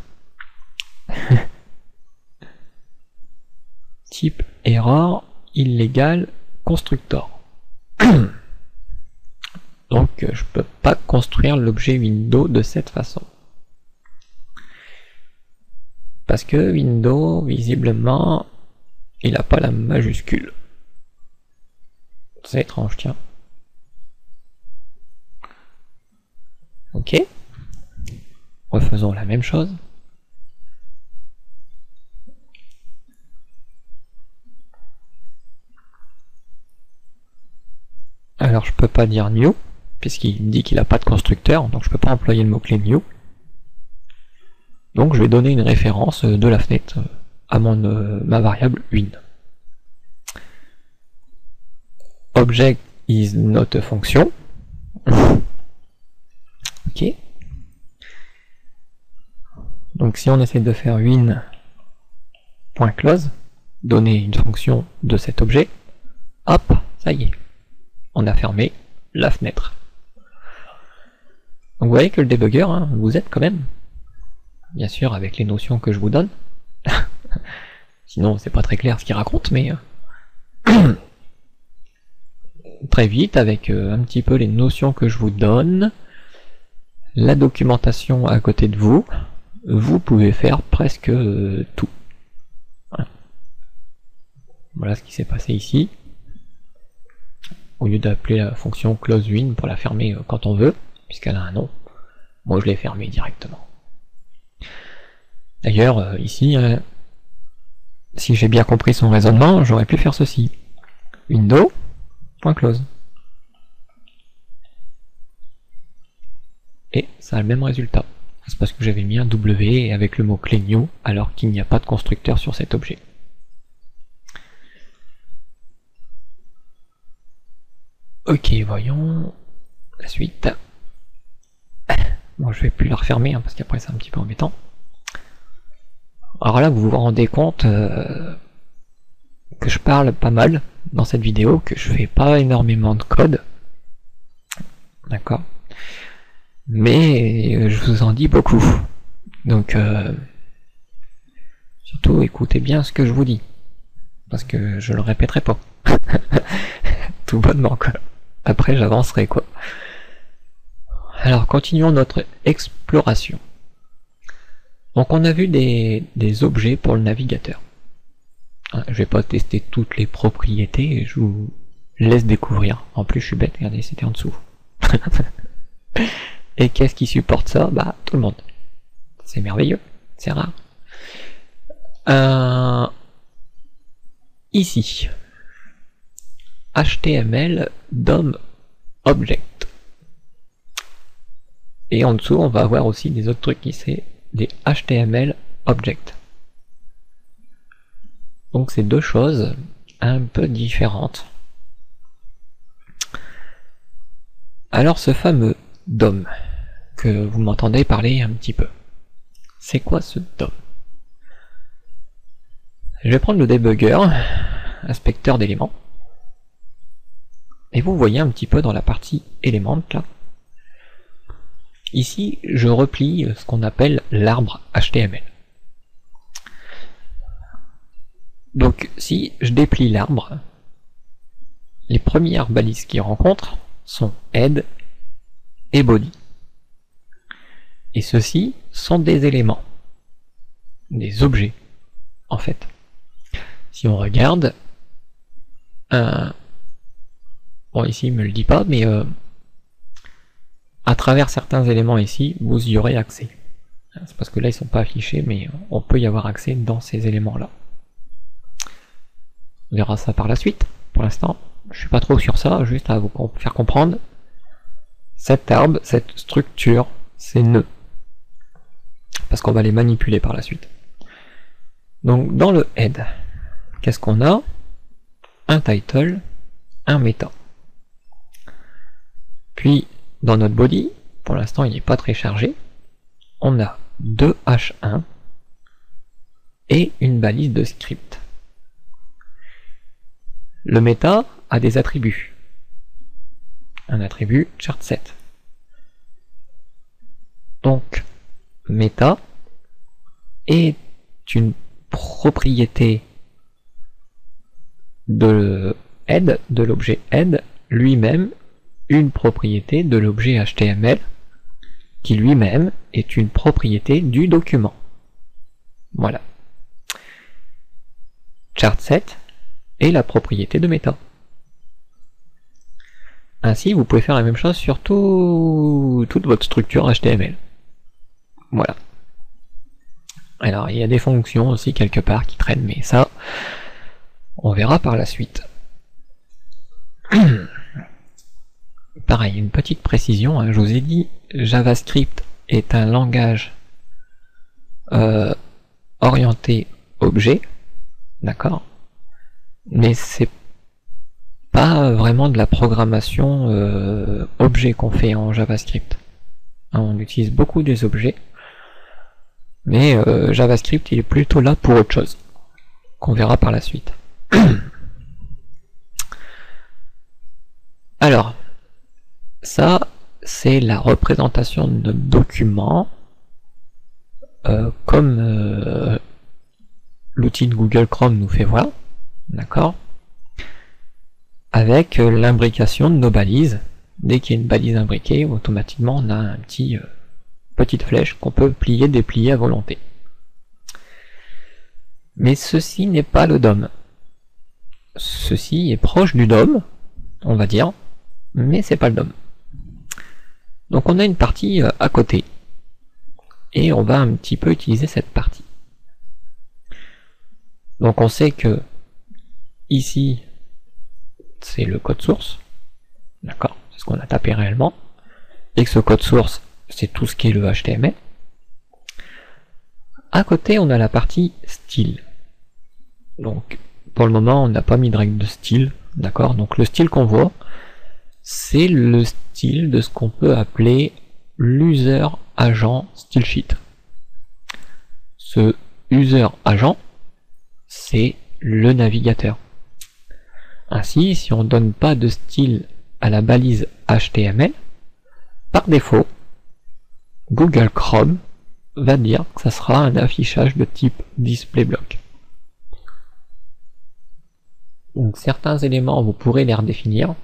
Type error illégal constructor. Donc je peux pas construire l'objet window de cette façon. Parce que window, visiblement, il n'a pas la majuscule. C'est étrange, tiens. Ok. Refaisons la même chose. Alors je peux pas dire new, puisqu'il me dit qu'il n'a pas de constructeur, donc je peux pas employer le mot-clé new. Donc je vais donner une référence de la fenêtre à ma variable win. Object is not a function. Ok. Donc si on essaie de faire win.close, donner une fonction de cet objet, hop, ça y est, on a fermé la fenêtre. Donc vous voyez que le débugger, hein, vous êtes quand même, bien sûr avec les notions que je vous donne, sinon c'est pas très clair ce qu'il raconte, mais très vite avec un petit peu les notions que je vous donne, la documentation à côté de vous, vous pouvez faire presque tout. Voilà ce qui s'est passé ici. Au lieu d'appeler la fonction closeWin pour la fermer quand on veut, puisqu'elle a un nom, moi je l'ai fermée directement. D'ailleurs, ici, si j'ai bien compris son raisonnement, j'aurais pu faire ceci. Window.close. Et ça a le même résultat. C'est parce que j'avais mis un W avec le mot-clé new, alors qu'il n'y a pas de constructeur sur cet objet. Ok, voyons la suite. Bon, je vais plus la refermer, hein, parce qu'après c'est un petit peu embêtant. Alors là, vous vous rendez compte que je parle pas mal dans cette vidéo, que je fais pas énormément de code. D'accord. Mais je vous en dis beaucoup. Donc, surtout écoutez bien ce que je vous dis. Parce que je le répéterai pas. Tout bonnement, quoi. Après, j'avancerai, quoi. Alors, continuons notre exploration. Donc, on a vu des objets pour le navigateur. Je vais pas tester toutes les propriétés, je vous laisse découvrir. En plus, je suis bête, regardez, c'était en dessous. Et qu'est-ce qui supporte ça? Bah, tout le monde. C'est merveilleux, c'est rare. Ici, HTML DOM Object. Et en dessous, on va avoir aussi des autres trucs qui c'est des HTML Object. Donc c'est deux choses un peu différentes. Alors ce fameux DOM, que vous m'entendez parler un petit peu, c'est quoi ce DOM? Je vais prendre le debugger, inspecteur d'éléments, et vous voyez un petit peu dans la partie éléments là. Ici, je replie ce qu'on appelle l'arbre HTML. Donc, si je déplie l'arbre, les premières balises qu'il rencontre sont head et body. Et ceux-ci sont des éléments, des objets, en fait. Si on regarde, bon ici il me le dit pas, mais à travers certains éléments ici, vous y aurez accès. C'est parce que là ils sont pas affichés, mais on peut y avoir accès dans ces éléments-là. On verra ça par la suite. Pour l'instant, je suis pas trop sur ça, juste à vous faire comprendre. Cet arbre, cette structure, c'est nœud. Parce qu'on va les manipuler par la suite. Donc dans le head, qu'est-ce qu'on a? Un title, un meta. Puis dans notre body, pour l'instant il n'est pas très chargé, on a deux H1 et une balise de script. Le meta a des attributs. Un attribut chart7. Donc meta est une propriété de head, de l'objet head, lui-même une propriété de l'objet HTML, qui lui-même est une propriété du document. Voilà. Chart7 est la propriété de meta. Ainsi, vous pouvez faire la même chose sur toute votre structure HTML. Voilà. Alors, il y a des fonctions aussi quelque part qui traînent, mais ça, on verra par la suite. Pareil, une petite précision, hein, je vous ai dit, JavaScript est un langage orienté objet, d'accord, mais c'est pas vraiment de la programmation objet qu'on fait en JavaScript. On utilise beaucoup des objets, mais JavaScript il est plutôt là pour autre chose, qu'on verra par la suite. Alors, ça c'est la représentation de notre document comme l'outil de Google Chrome nous fait voir, d'accord, avec l'imbrication de nos balises. Dès qu'il y a une balise imbriquée, automatiquement on a un petite flèche qu'on peut plier, déplier à volonté. Mais ceci n'est pas le DOM. Ceci est proche du DOM, on va dire, mais c'est pas le DOM. Donc on a une partie à côté, et on va un petit peu utiliser cette partie. Donc on sait que ici c'est le code source, d'accord, c'est ce qu'on a tapé réellement, et que ce code source c'est tout ce qui est le HTML. À côté on a la partie style. Donc pour le moment on n'a pas mis de règle de style, d'accord, donc le style qu'on voit c'est le style de ce qu'on peut appeler l'user agent style sheet. Ce user agent c'est le navigateur. Ainsi, si on ne donne pas de style à la balise HTML, par défaut, Google Chrome va dire que ça sera un affichage de type DisplayBlock. Donc certains éléments vous pourrez les redéfinir,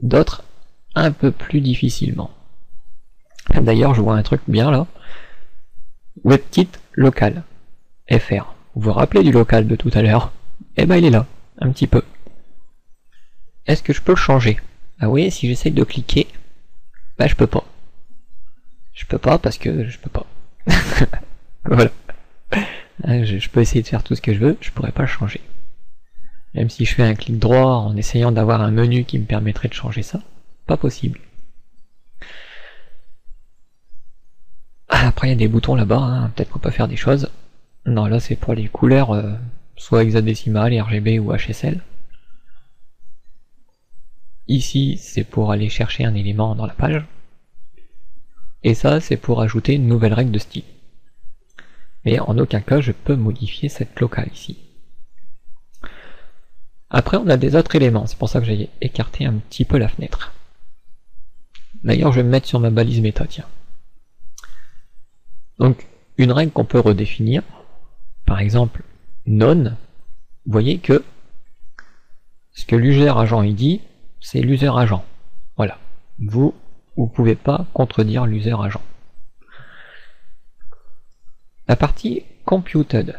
d'autres un peu plus difficilement. D'ailleurs, je vois un truc bien là. WebKit local fr. Vous vous rappelez du local de tout à l'heure? Eh ben il est là, un petit peu. Est-ce que je peux le changer? Ah oui, si j'essaye de cliquer, bah je peux pas. Je peux pas parce que je peux pas. Voilà. Je peux essayer de faire tout ce que je veux, je pourrais pas le changer. Même si je fais un clic droit en essayant d'avoir un menu qui me permettrait de changer ça, pas possible. Après il y a des boutons là-bas, hein, peut-être qu'on peut faire des choses. Non, là c'est pour les couleurs, soit hexadécimales, RGB ou HSL. Ici c'est pour aller chercher un élément dans la page. Et ça c'est pour ajouter une nouvelle règle de style. Mais en aucun cas je peux modifier cette locale ici. Après on a des autres éléments, c'est pour ça que j'ai écarté un petit peu la fenêtre. D'ailleurs je vais me mettre sur ma balise méta, tiens. Donc une règle qu'on peut redéfinir, par exemple non, vous voyez que ce que l'user agent il dit, c'est l'user agent. Voilà. Vous pouvez pas contredire l'user agent. La partie computed.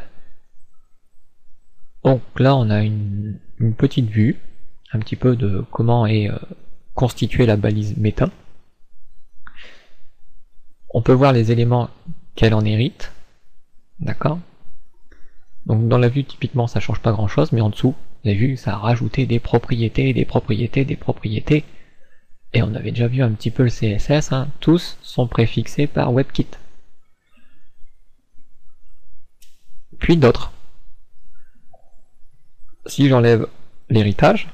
Donc là on a une petite vue, un petit peu de comment est constituée la balise méta. On peut voir les éléments qu'elle en hérite. D'accord. Donc dans la vue typiquement ça change pas grand chose, mais en dessous, vous avez vu, ça a rajouté des propriétés, des propriétés, des propriétés. Et on avait déjà vu un petit peu le CSS, hein, tous sont préfixés par WebKit. Puis d'autres. Si j'enlève l'héritage,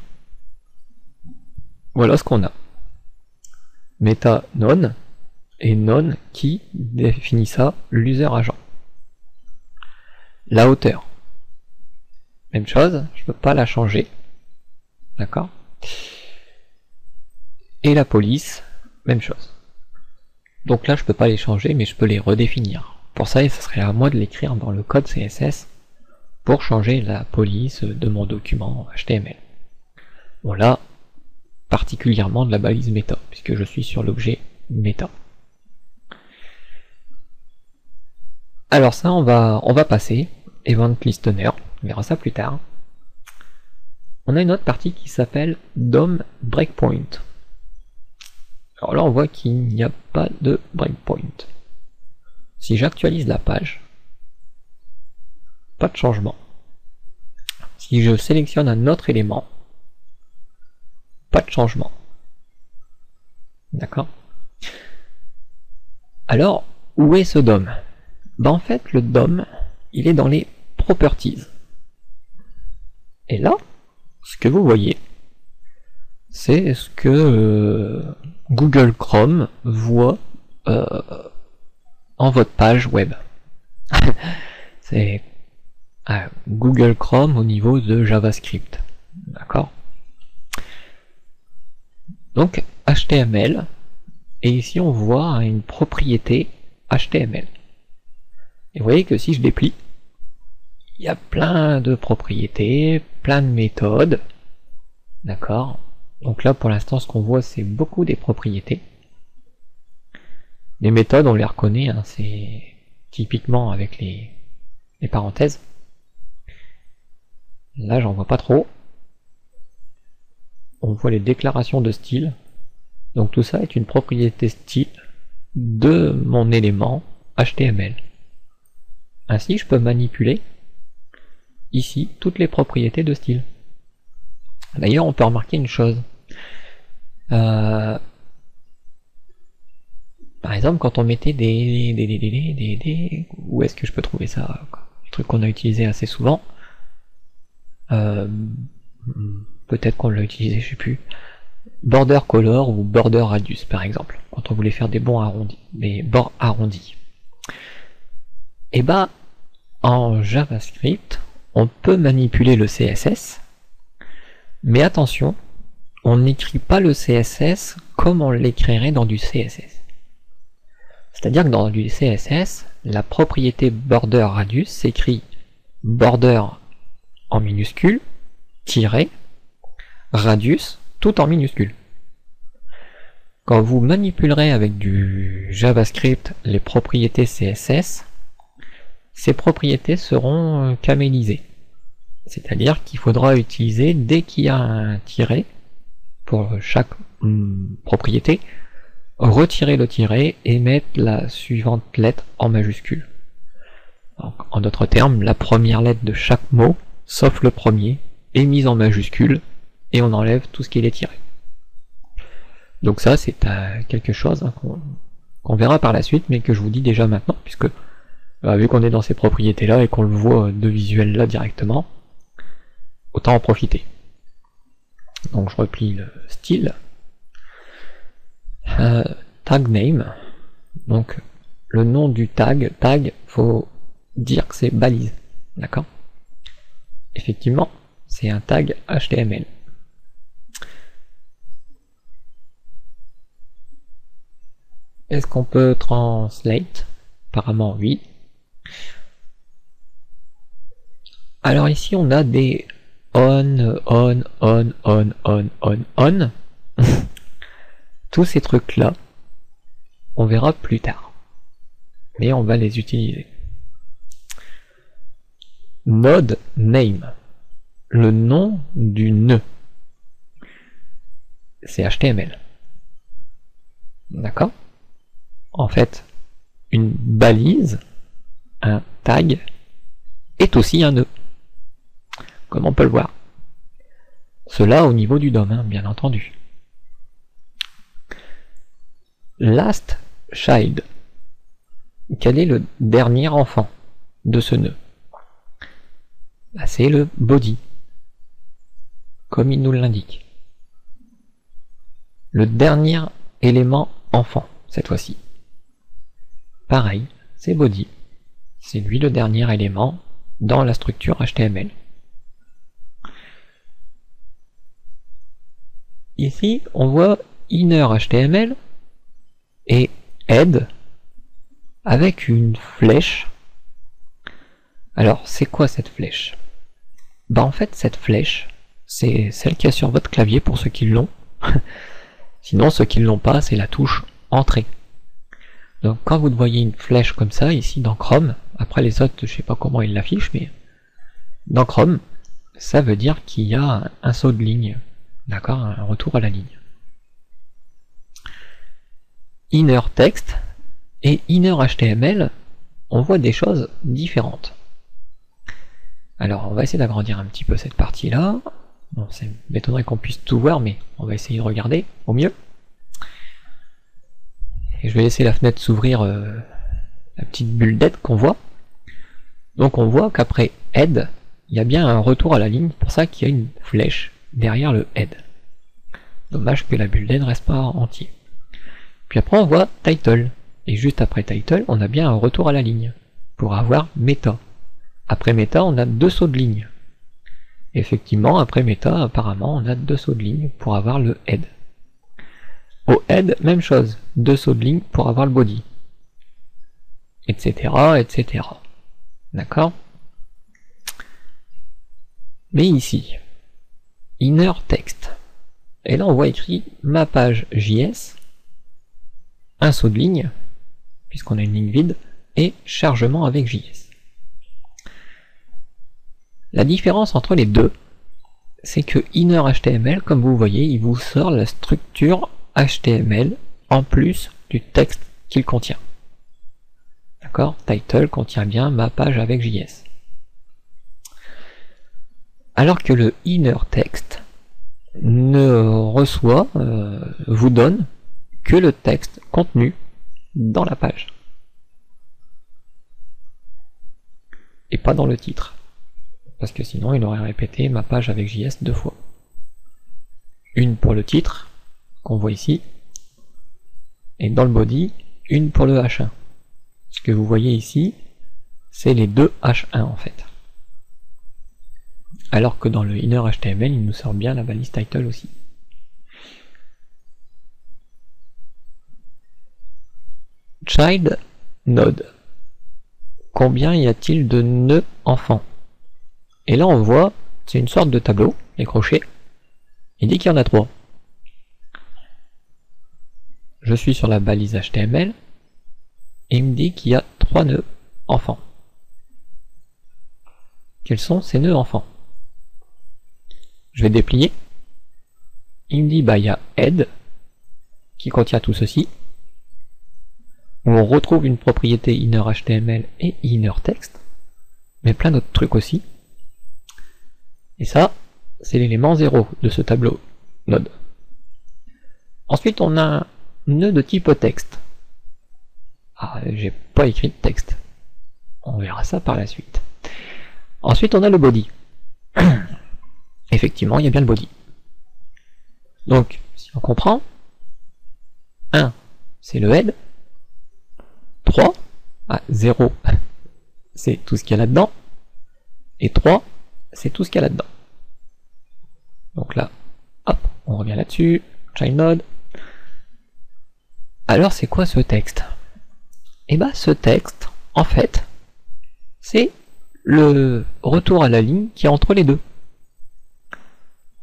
voilà ce qu'on a. Meta non, et non qui définit ça, l'user agent. La hauteur. Même chose, je ne peux pas la changer. D'accord? Et la police, même chose. Donc là je peux pas les changer, mais je peux les redéfinir. Pour ça, ça serait à moi de l'écrire dans le code CSS pour changer la police de mon document HTML. Bon là, particulièrement de la balise méta, puisque je suis sur l'objet méta. Alors ça, on va passer, Event Listener, on verra ça plus tard. On a une autre partie qui s'appelle DOM Breakpoint. Alors là, on voit qu'il n'y a pas de breakpoint. Si j'actualise la page, pas de changement. Si je sélectionne un autre élément, pas de changement. D'accord? Alors, où est ce DOM? Bah en fait, le DOM, il est dans les properties. Et là, ce que vous voyez, c'est ce que Google Chrome voit en votre page web. C'est Google Chrome au niveau de JavaScript. D'accord? Donc HTML, et ici on voit une propriété HTML. Et vous voyez que si je déplie, il y a plein de propriétés, plein de méthodes. D'accord? Donc là pour l'instant ce qu'on voit c'est beaucoup des propriétés. Les méthodes on les reconnaît, hein, c'est typiquement avec les parenthèses. Là j'en vois pas trop. On voit les déclarations de style. Donc tout ça est une propriété style de mon élément HTML. Ainsi je peux manipuler ici toutes les propriétés de style. D'ailleurs on peut remarquer une chose. Par exemple quand on mettait des où est-ce que je peux trouver ça? Le truc qu'on a utilisé assez souvent. Peut-être qu'on l'a utilisé, je sais plus. Border color ou border radius par exemple, quand on voulait faire des bords arrondis. Et bah en JavaScript, on peut manipuler le CSS, mais attention, on n'écrit pas le CSS comme on l'écrirait dans du CSS. C'est-à-dire que dans du CSS, la propriété border radius s'écrit border en minuscule, tiré, radius, tout en minuscule. Quand vous manipulerez avec du JavaScript les propriétés CSS, ces propriétés seront camélisées. C'est-à-dire qu'il faudra utiliser, dès qu'il y a un tiret, pour chaque propriété, retirer le tiret et mettre la suivante lettre en majuscule. Donc, en d'autres termes, la première lettre de chaque mot, sauf le premier, est mise en majuscule, et on enlève tout ce qui est tiré. Donc ça c'est quelque chose hein, qu'on verra par la suite, mais que je vous dis déjà maintenant, puisque vu qu'on est dans ces propriétés là et qu'on le voit de visuel là directement, autant en profiter. Donc je replie le style. Tag name, donc le nom du tag, faut dire que c'est balise, d'accord? Effectivement, c'est un tag HTML. Est-ce qu'on peut translate? Apparemment oui. Alors ici on a des on. Tous ces trucs là, on verra plus tard. Mais on va les utiliser. Node name. Le nom du nœud. C'est HTML. D'accord? En fait, une balise, un tag, est aussi un nœud. Comme on peut le voir. Cela au niveau du DOM, hein, bien entendu. Last child. Quel est le dernier enfant de ce nœud? C'est le body, comme il nous l'indique. Le dernier élément enfant, cette fois-ci. Pareil, c'est body. C'est lui le dernier élément dans la structure HTML. Ici, on voit inner HTML et head avec une flèche. Alors, c'est quoi cette flèche? Bah en fait, cette flèche, c'est celle qu'il y a sur votre clavier pour ceux qui l'ont. Sinon, ceux qui ne l'ont pas, c'est la touche Entrée. Donc quand vous voyez une flèche comme ça, ici dans Chrome, après les autres, je sais pas comment ils l'affichent, mais dans Chrome, ça veut dire qu'il y a un saut de ligne, d'accord, un retour à la ligne. Inner text et inner HTML, on voit des choses différentes. Alors on va essayer d'agrandir un petit peu cette partie-là. Bon, ça m'étonnerait qu'on puisse tout voir, mais on va essayer de regarder au mieux. Et je vais laisser la fenêtre s'ouvrir la petite bulle d'aide qu'on voit. Donc on voit qu'après head, il y a bien un retour à la ligne, pour ça qu'il y a une flèche derrière le head. Dommage que la bulle d'aide reste pas entière. Puis après on voit title, et juste après title, on a bien un retour à la ligne, pour avoir meta. Après meta, on a 2 sauts de ligne. Effectivement, après meta, apparemment, on a 2 sauts de ligne pour avoir le head. Au head, même chose, 2 sauts de ligne pour avoir le body. Etc. etc. D'accord? Mais ici, inner text. Et là on voit écrit ma page JS, un saut de ligne, puisqu'on a une ligne vide, et chargement avec JS. La différence entre les deux, c'est que inner HTML, comme vous voyez, il vous sort la structure HTML en plus du texte qu'il contient. D'accord? Title contient bien ma page avec JS. Alors que le inner text ne reçoit, vous donne que le texte contenu dans la page. Et pas dans le titre. Parce que sinon il aurait répété ma page avec JS 2 fois. Une pour le titre, qu'on voit ici, et dans le body, une pour le H1. Ce que vous voyez ici, c'est les deux H1 en fait. Alors que dans le inner HTML, il nous sort bien la balise title aussi. Child node. Combien y a-t-il de nœuds enfants? Et là on voit, c'est une sorte de tableau, les crochets. Il dit qu'il y en a 3. Je suis sur la balise HTML, et il me dit qu'il y a 3 nœuds enfants. Quels sont ces nœuds enfants? Je vais déplier. Il me dit bah il y a head qui contient tout ceci, où on retrouve une propriété inner HTML et inner text, mais plein d'autres trucs aussi. Et ça, c'est l'élément 0 de ce tableau node. Ensuite, on a un nœud de type texte. Ah, j'ai pas écrit de texte. On verra ça par la suite. Ensuite, on a le body. Effectivement, il y a bien le body. Donc, si on comprend, 1, c'est le head. 3, 0, c'est tout ce qu'il y a là-dedans. Et 3, c'est tout ce qu'il y a là-dedans. Donc là, hop, on revient là-dessus. Child node. Alors, c'est quoi ce texte? Et bah, ce texte, en fait, c'est le retour à la ligne qui est entre les deux.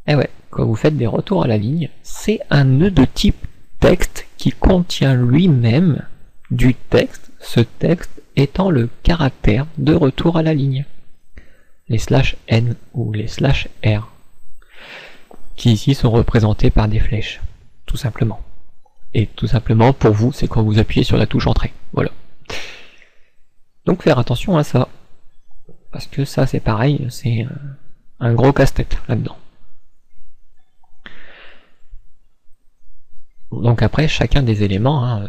Et ouais, quand vous faites des retours à la ligne, c'est un nœud de type texte qui contient lui-même du texte, ce texte étant le caractère de retour à la ligne. Les /n ou les /r, qui ici sont représentés par des flèches, tout simplement. Et tout simplement, pour vous, c'est quand vous appuyez sur la touche entrée. Voilà. Donc faire attention à ça. Parce que ça, c'est pareil, c'est un gros casse-tête là-dedans. Donc après, chacun des éléments,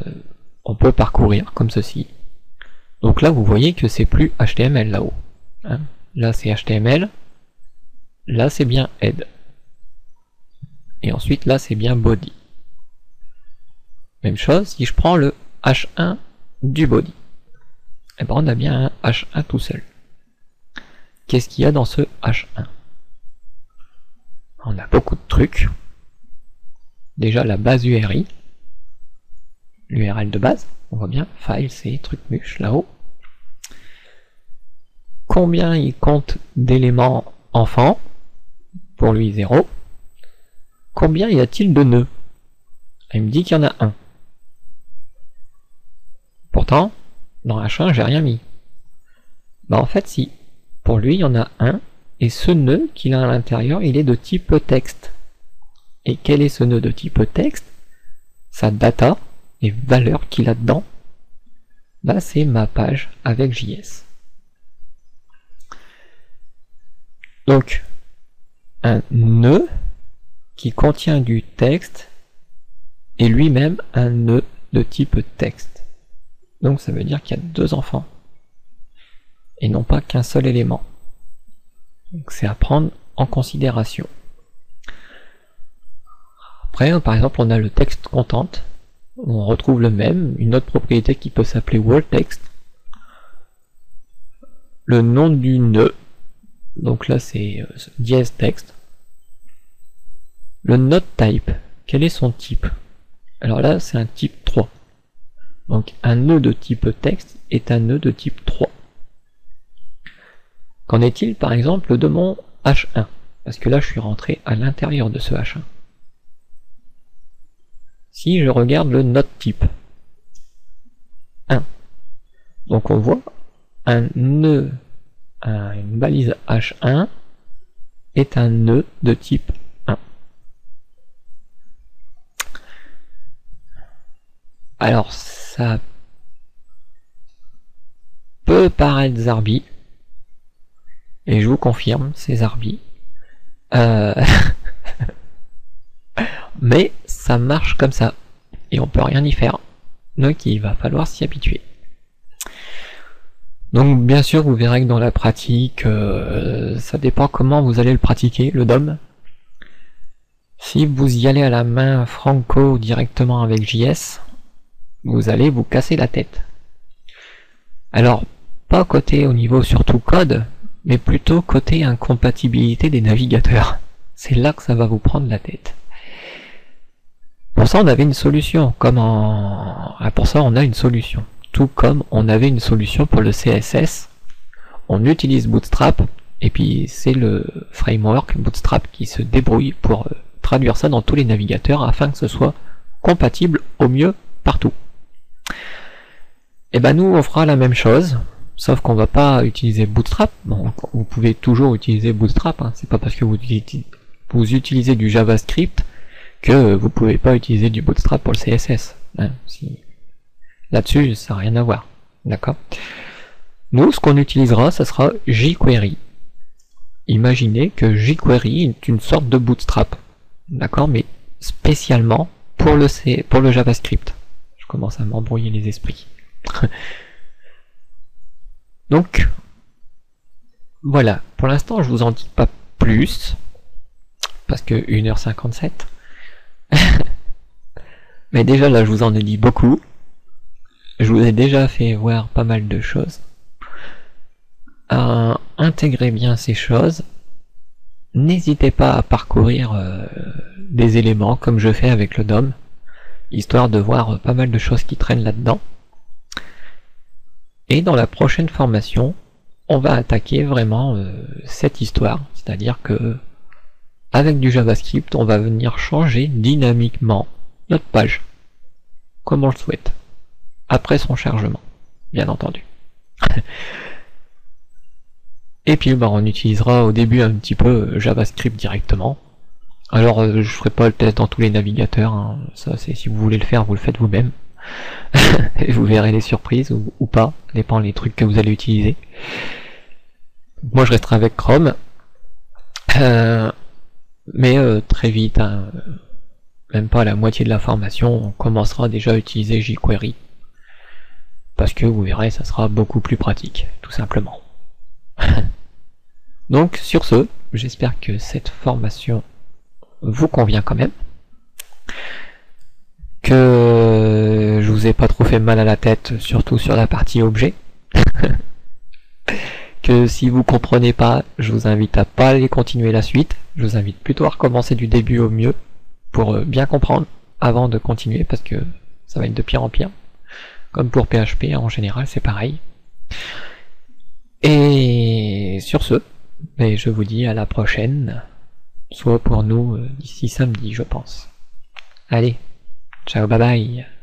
on peut parcourir comme ceci. Donc là, vous voyez que c'est plus HTML là-haut. Là, c'est HTML. Là, c'est bien head. Et ensuite, là, c'est bien body. Même chose, si je prends le H1 du body. Et ben, on a bien un H1 tout seul. Qu'est-ce qu'il y a dans ce H1? On a beaucoup de trucs. Déjà la base URI, l'URL de base, on voit bien, file, c'est truc muche là-haut. Combien il compte d'éléments enfants? Pour lui 0. Combien y a-t-il de nœuds? Il me dit qu'il y en a un. Pourtant, dans H1, j'ai rien mis. Bah en fait si, pour lui il y en a un, et ce nœud qu'il a à l'intérieur, il est de type texte. Et quel est ce nœud de type texte? Sa data, les valeurs qu'il a dedans, bah c'est ma page avec JS. Donc, un nœud qui contient du texte est lui-même un nœud de type texte. Donc ça veut dire qu'il y a 2 enfants, et non pas qu'un seul élément. Donc c'est à prendre en considération. Après, par exemple, on a le text content, on retrouve le même, une autre propriété qui peut s'appeler wordText. Le nom du nœud, donc là c'est dièse text. Le node type, quel est son type? Alors là c'est un type 3. Donc un nœud de type texte est un nœud de type 3. Qu'en est-il par exemple de mon H1? Parce que là je suis rentré à l'intérieur de ce H1. Si je regarde le node type 1, donc on voit un nœud, une balise H1 est un nœud de type 1. Alors ça peut paraître zarbi, et je vous confirme, c'est zarbi. Mais ça marche comme ça, et on peut rien y faire. Donc il va falloir s'y habituer. Donc bien sûr vous verrez que dans la pratique, ça dépend comment vous allez le pratiquer, le DOM. Si vous y allez à la main franco directement avec JS, vous allez vous casser la tête. Alors, pas côté au niveau surtout code, mais plutôt côté incompatibilité des navigateurs. C'est là que ça va vous prendre la tête. Pour ça on avait une solution, pour ça on a une solution. Tout comme on avait une solution pour le CSS, on utilise Bootstrap, et puis c'est le framework Bootstrap qui se débrouille pour traduire ça dans tous les navigateurs afin que ce soit compatible au mieux partout. Et ben nous on fera la même chose, sauf qu'on va pas utiliser Bootstrap. Bon, vous pouvez toujours utiliser Bootstrap, hein. C'est pas parce que vous utilisez du JavaScript que vous pouvez pas utiliser du Bootstrap pour le CSS. Hein. Là-dessus, ça n'a rien à voir. D'accord? Nous, ce qu'on utilisera, ça sera jQuery. Imaginez que jQuery est une sorte de Bootstrap. D'accord? Mais spécialement pour le JavaScript. Je commence à m'embrouiller les esprits. Donc, voilà. Pour l'instant, je vous en dis pas plus. Parce que 1h57. Mais déjà, là, je vous en ai dit beaucoup. Je vous ai déjà fait voir pas mal de choses. Intégrez bien ces choses. N'hésitez pas à parcourir des éléments comme je fais avec le DOM, histoire de voir pas mal de choses qui traînent là-dedans. Et dans la prochaine formation, on va attaquer vraiment cette histoire, c'est-à-dire que avec du JavaScript, on va venir changer dynamiquement notre page, comme on le souhaite, après son chargement, bien entendu. Et puis on utilisera au début un petit peu JavaScript directement. Alors je ferai pas le test dans tous les navigateurs, hein. Ça c'est si vous voulez le faire, vous le faites vous-même. Et vous verrez les surprises ou pas, dépend les trucs que vous allez utiliser. Moi je resterai avec Chrome. Mais très vite, hein, même pas à la moitié de la formation, on commencera déjà à utiliser jQuery. Parce que vous verrez, ça sera beaucoup plus pratique, tout simplement. Donc sur ce, j'espère que cette formation vous convient quand même. Que je vous ai pas trop fait mal à la tête, surtout sur la partie objet. Que si vous comprenez pas, je vous invite à pas aller continuer la suite. Je vous invite plutôt à recommencer du début au mieux pour bien comprendre avant de continuer, parce que ça va être de pire en pire. Comme pour PHP en général, c'est pareil. Et sur ce, je vous dis à la prochaine, soit pour nous d'ici samedi, je pense. Allez, ciao, bye bye.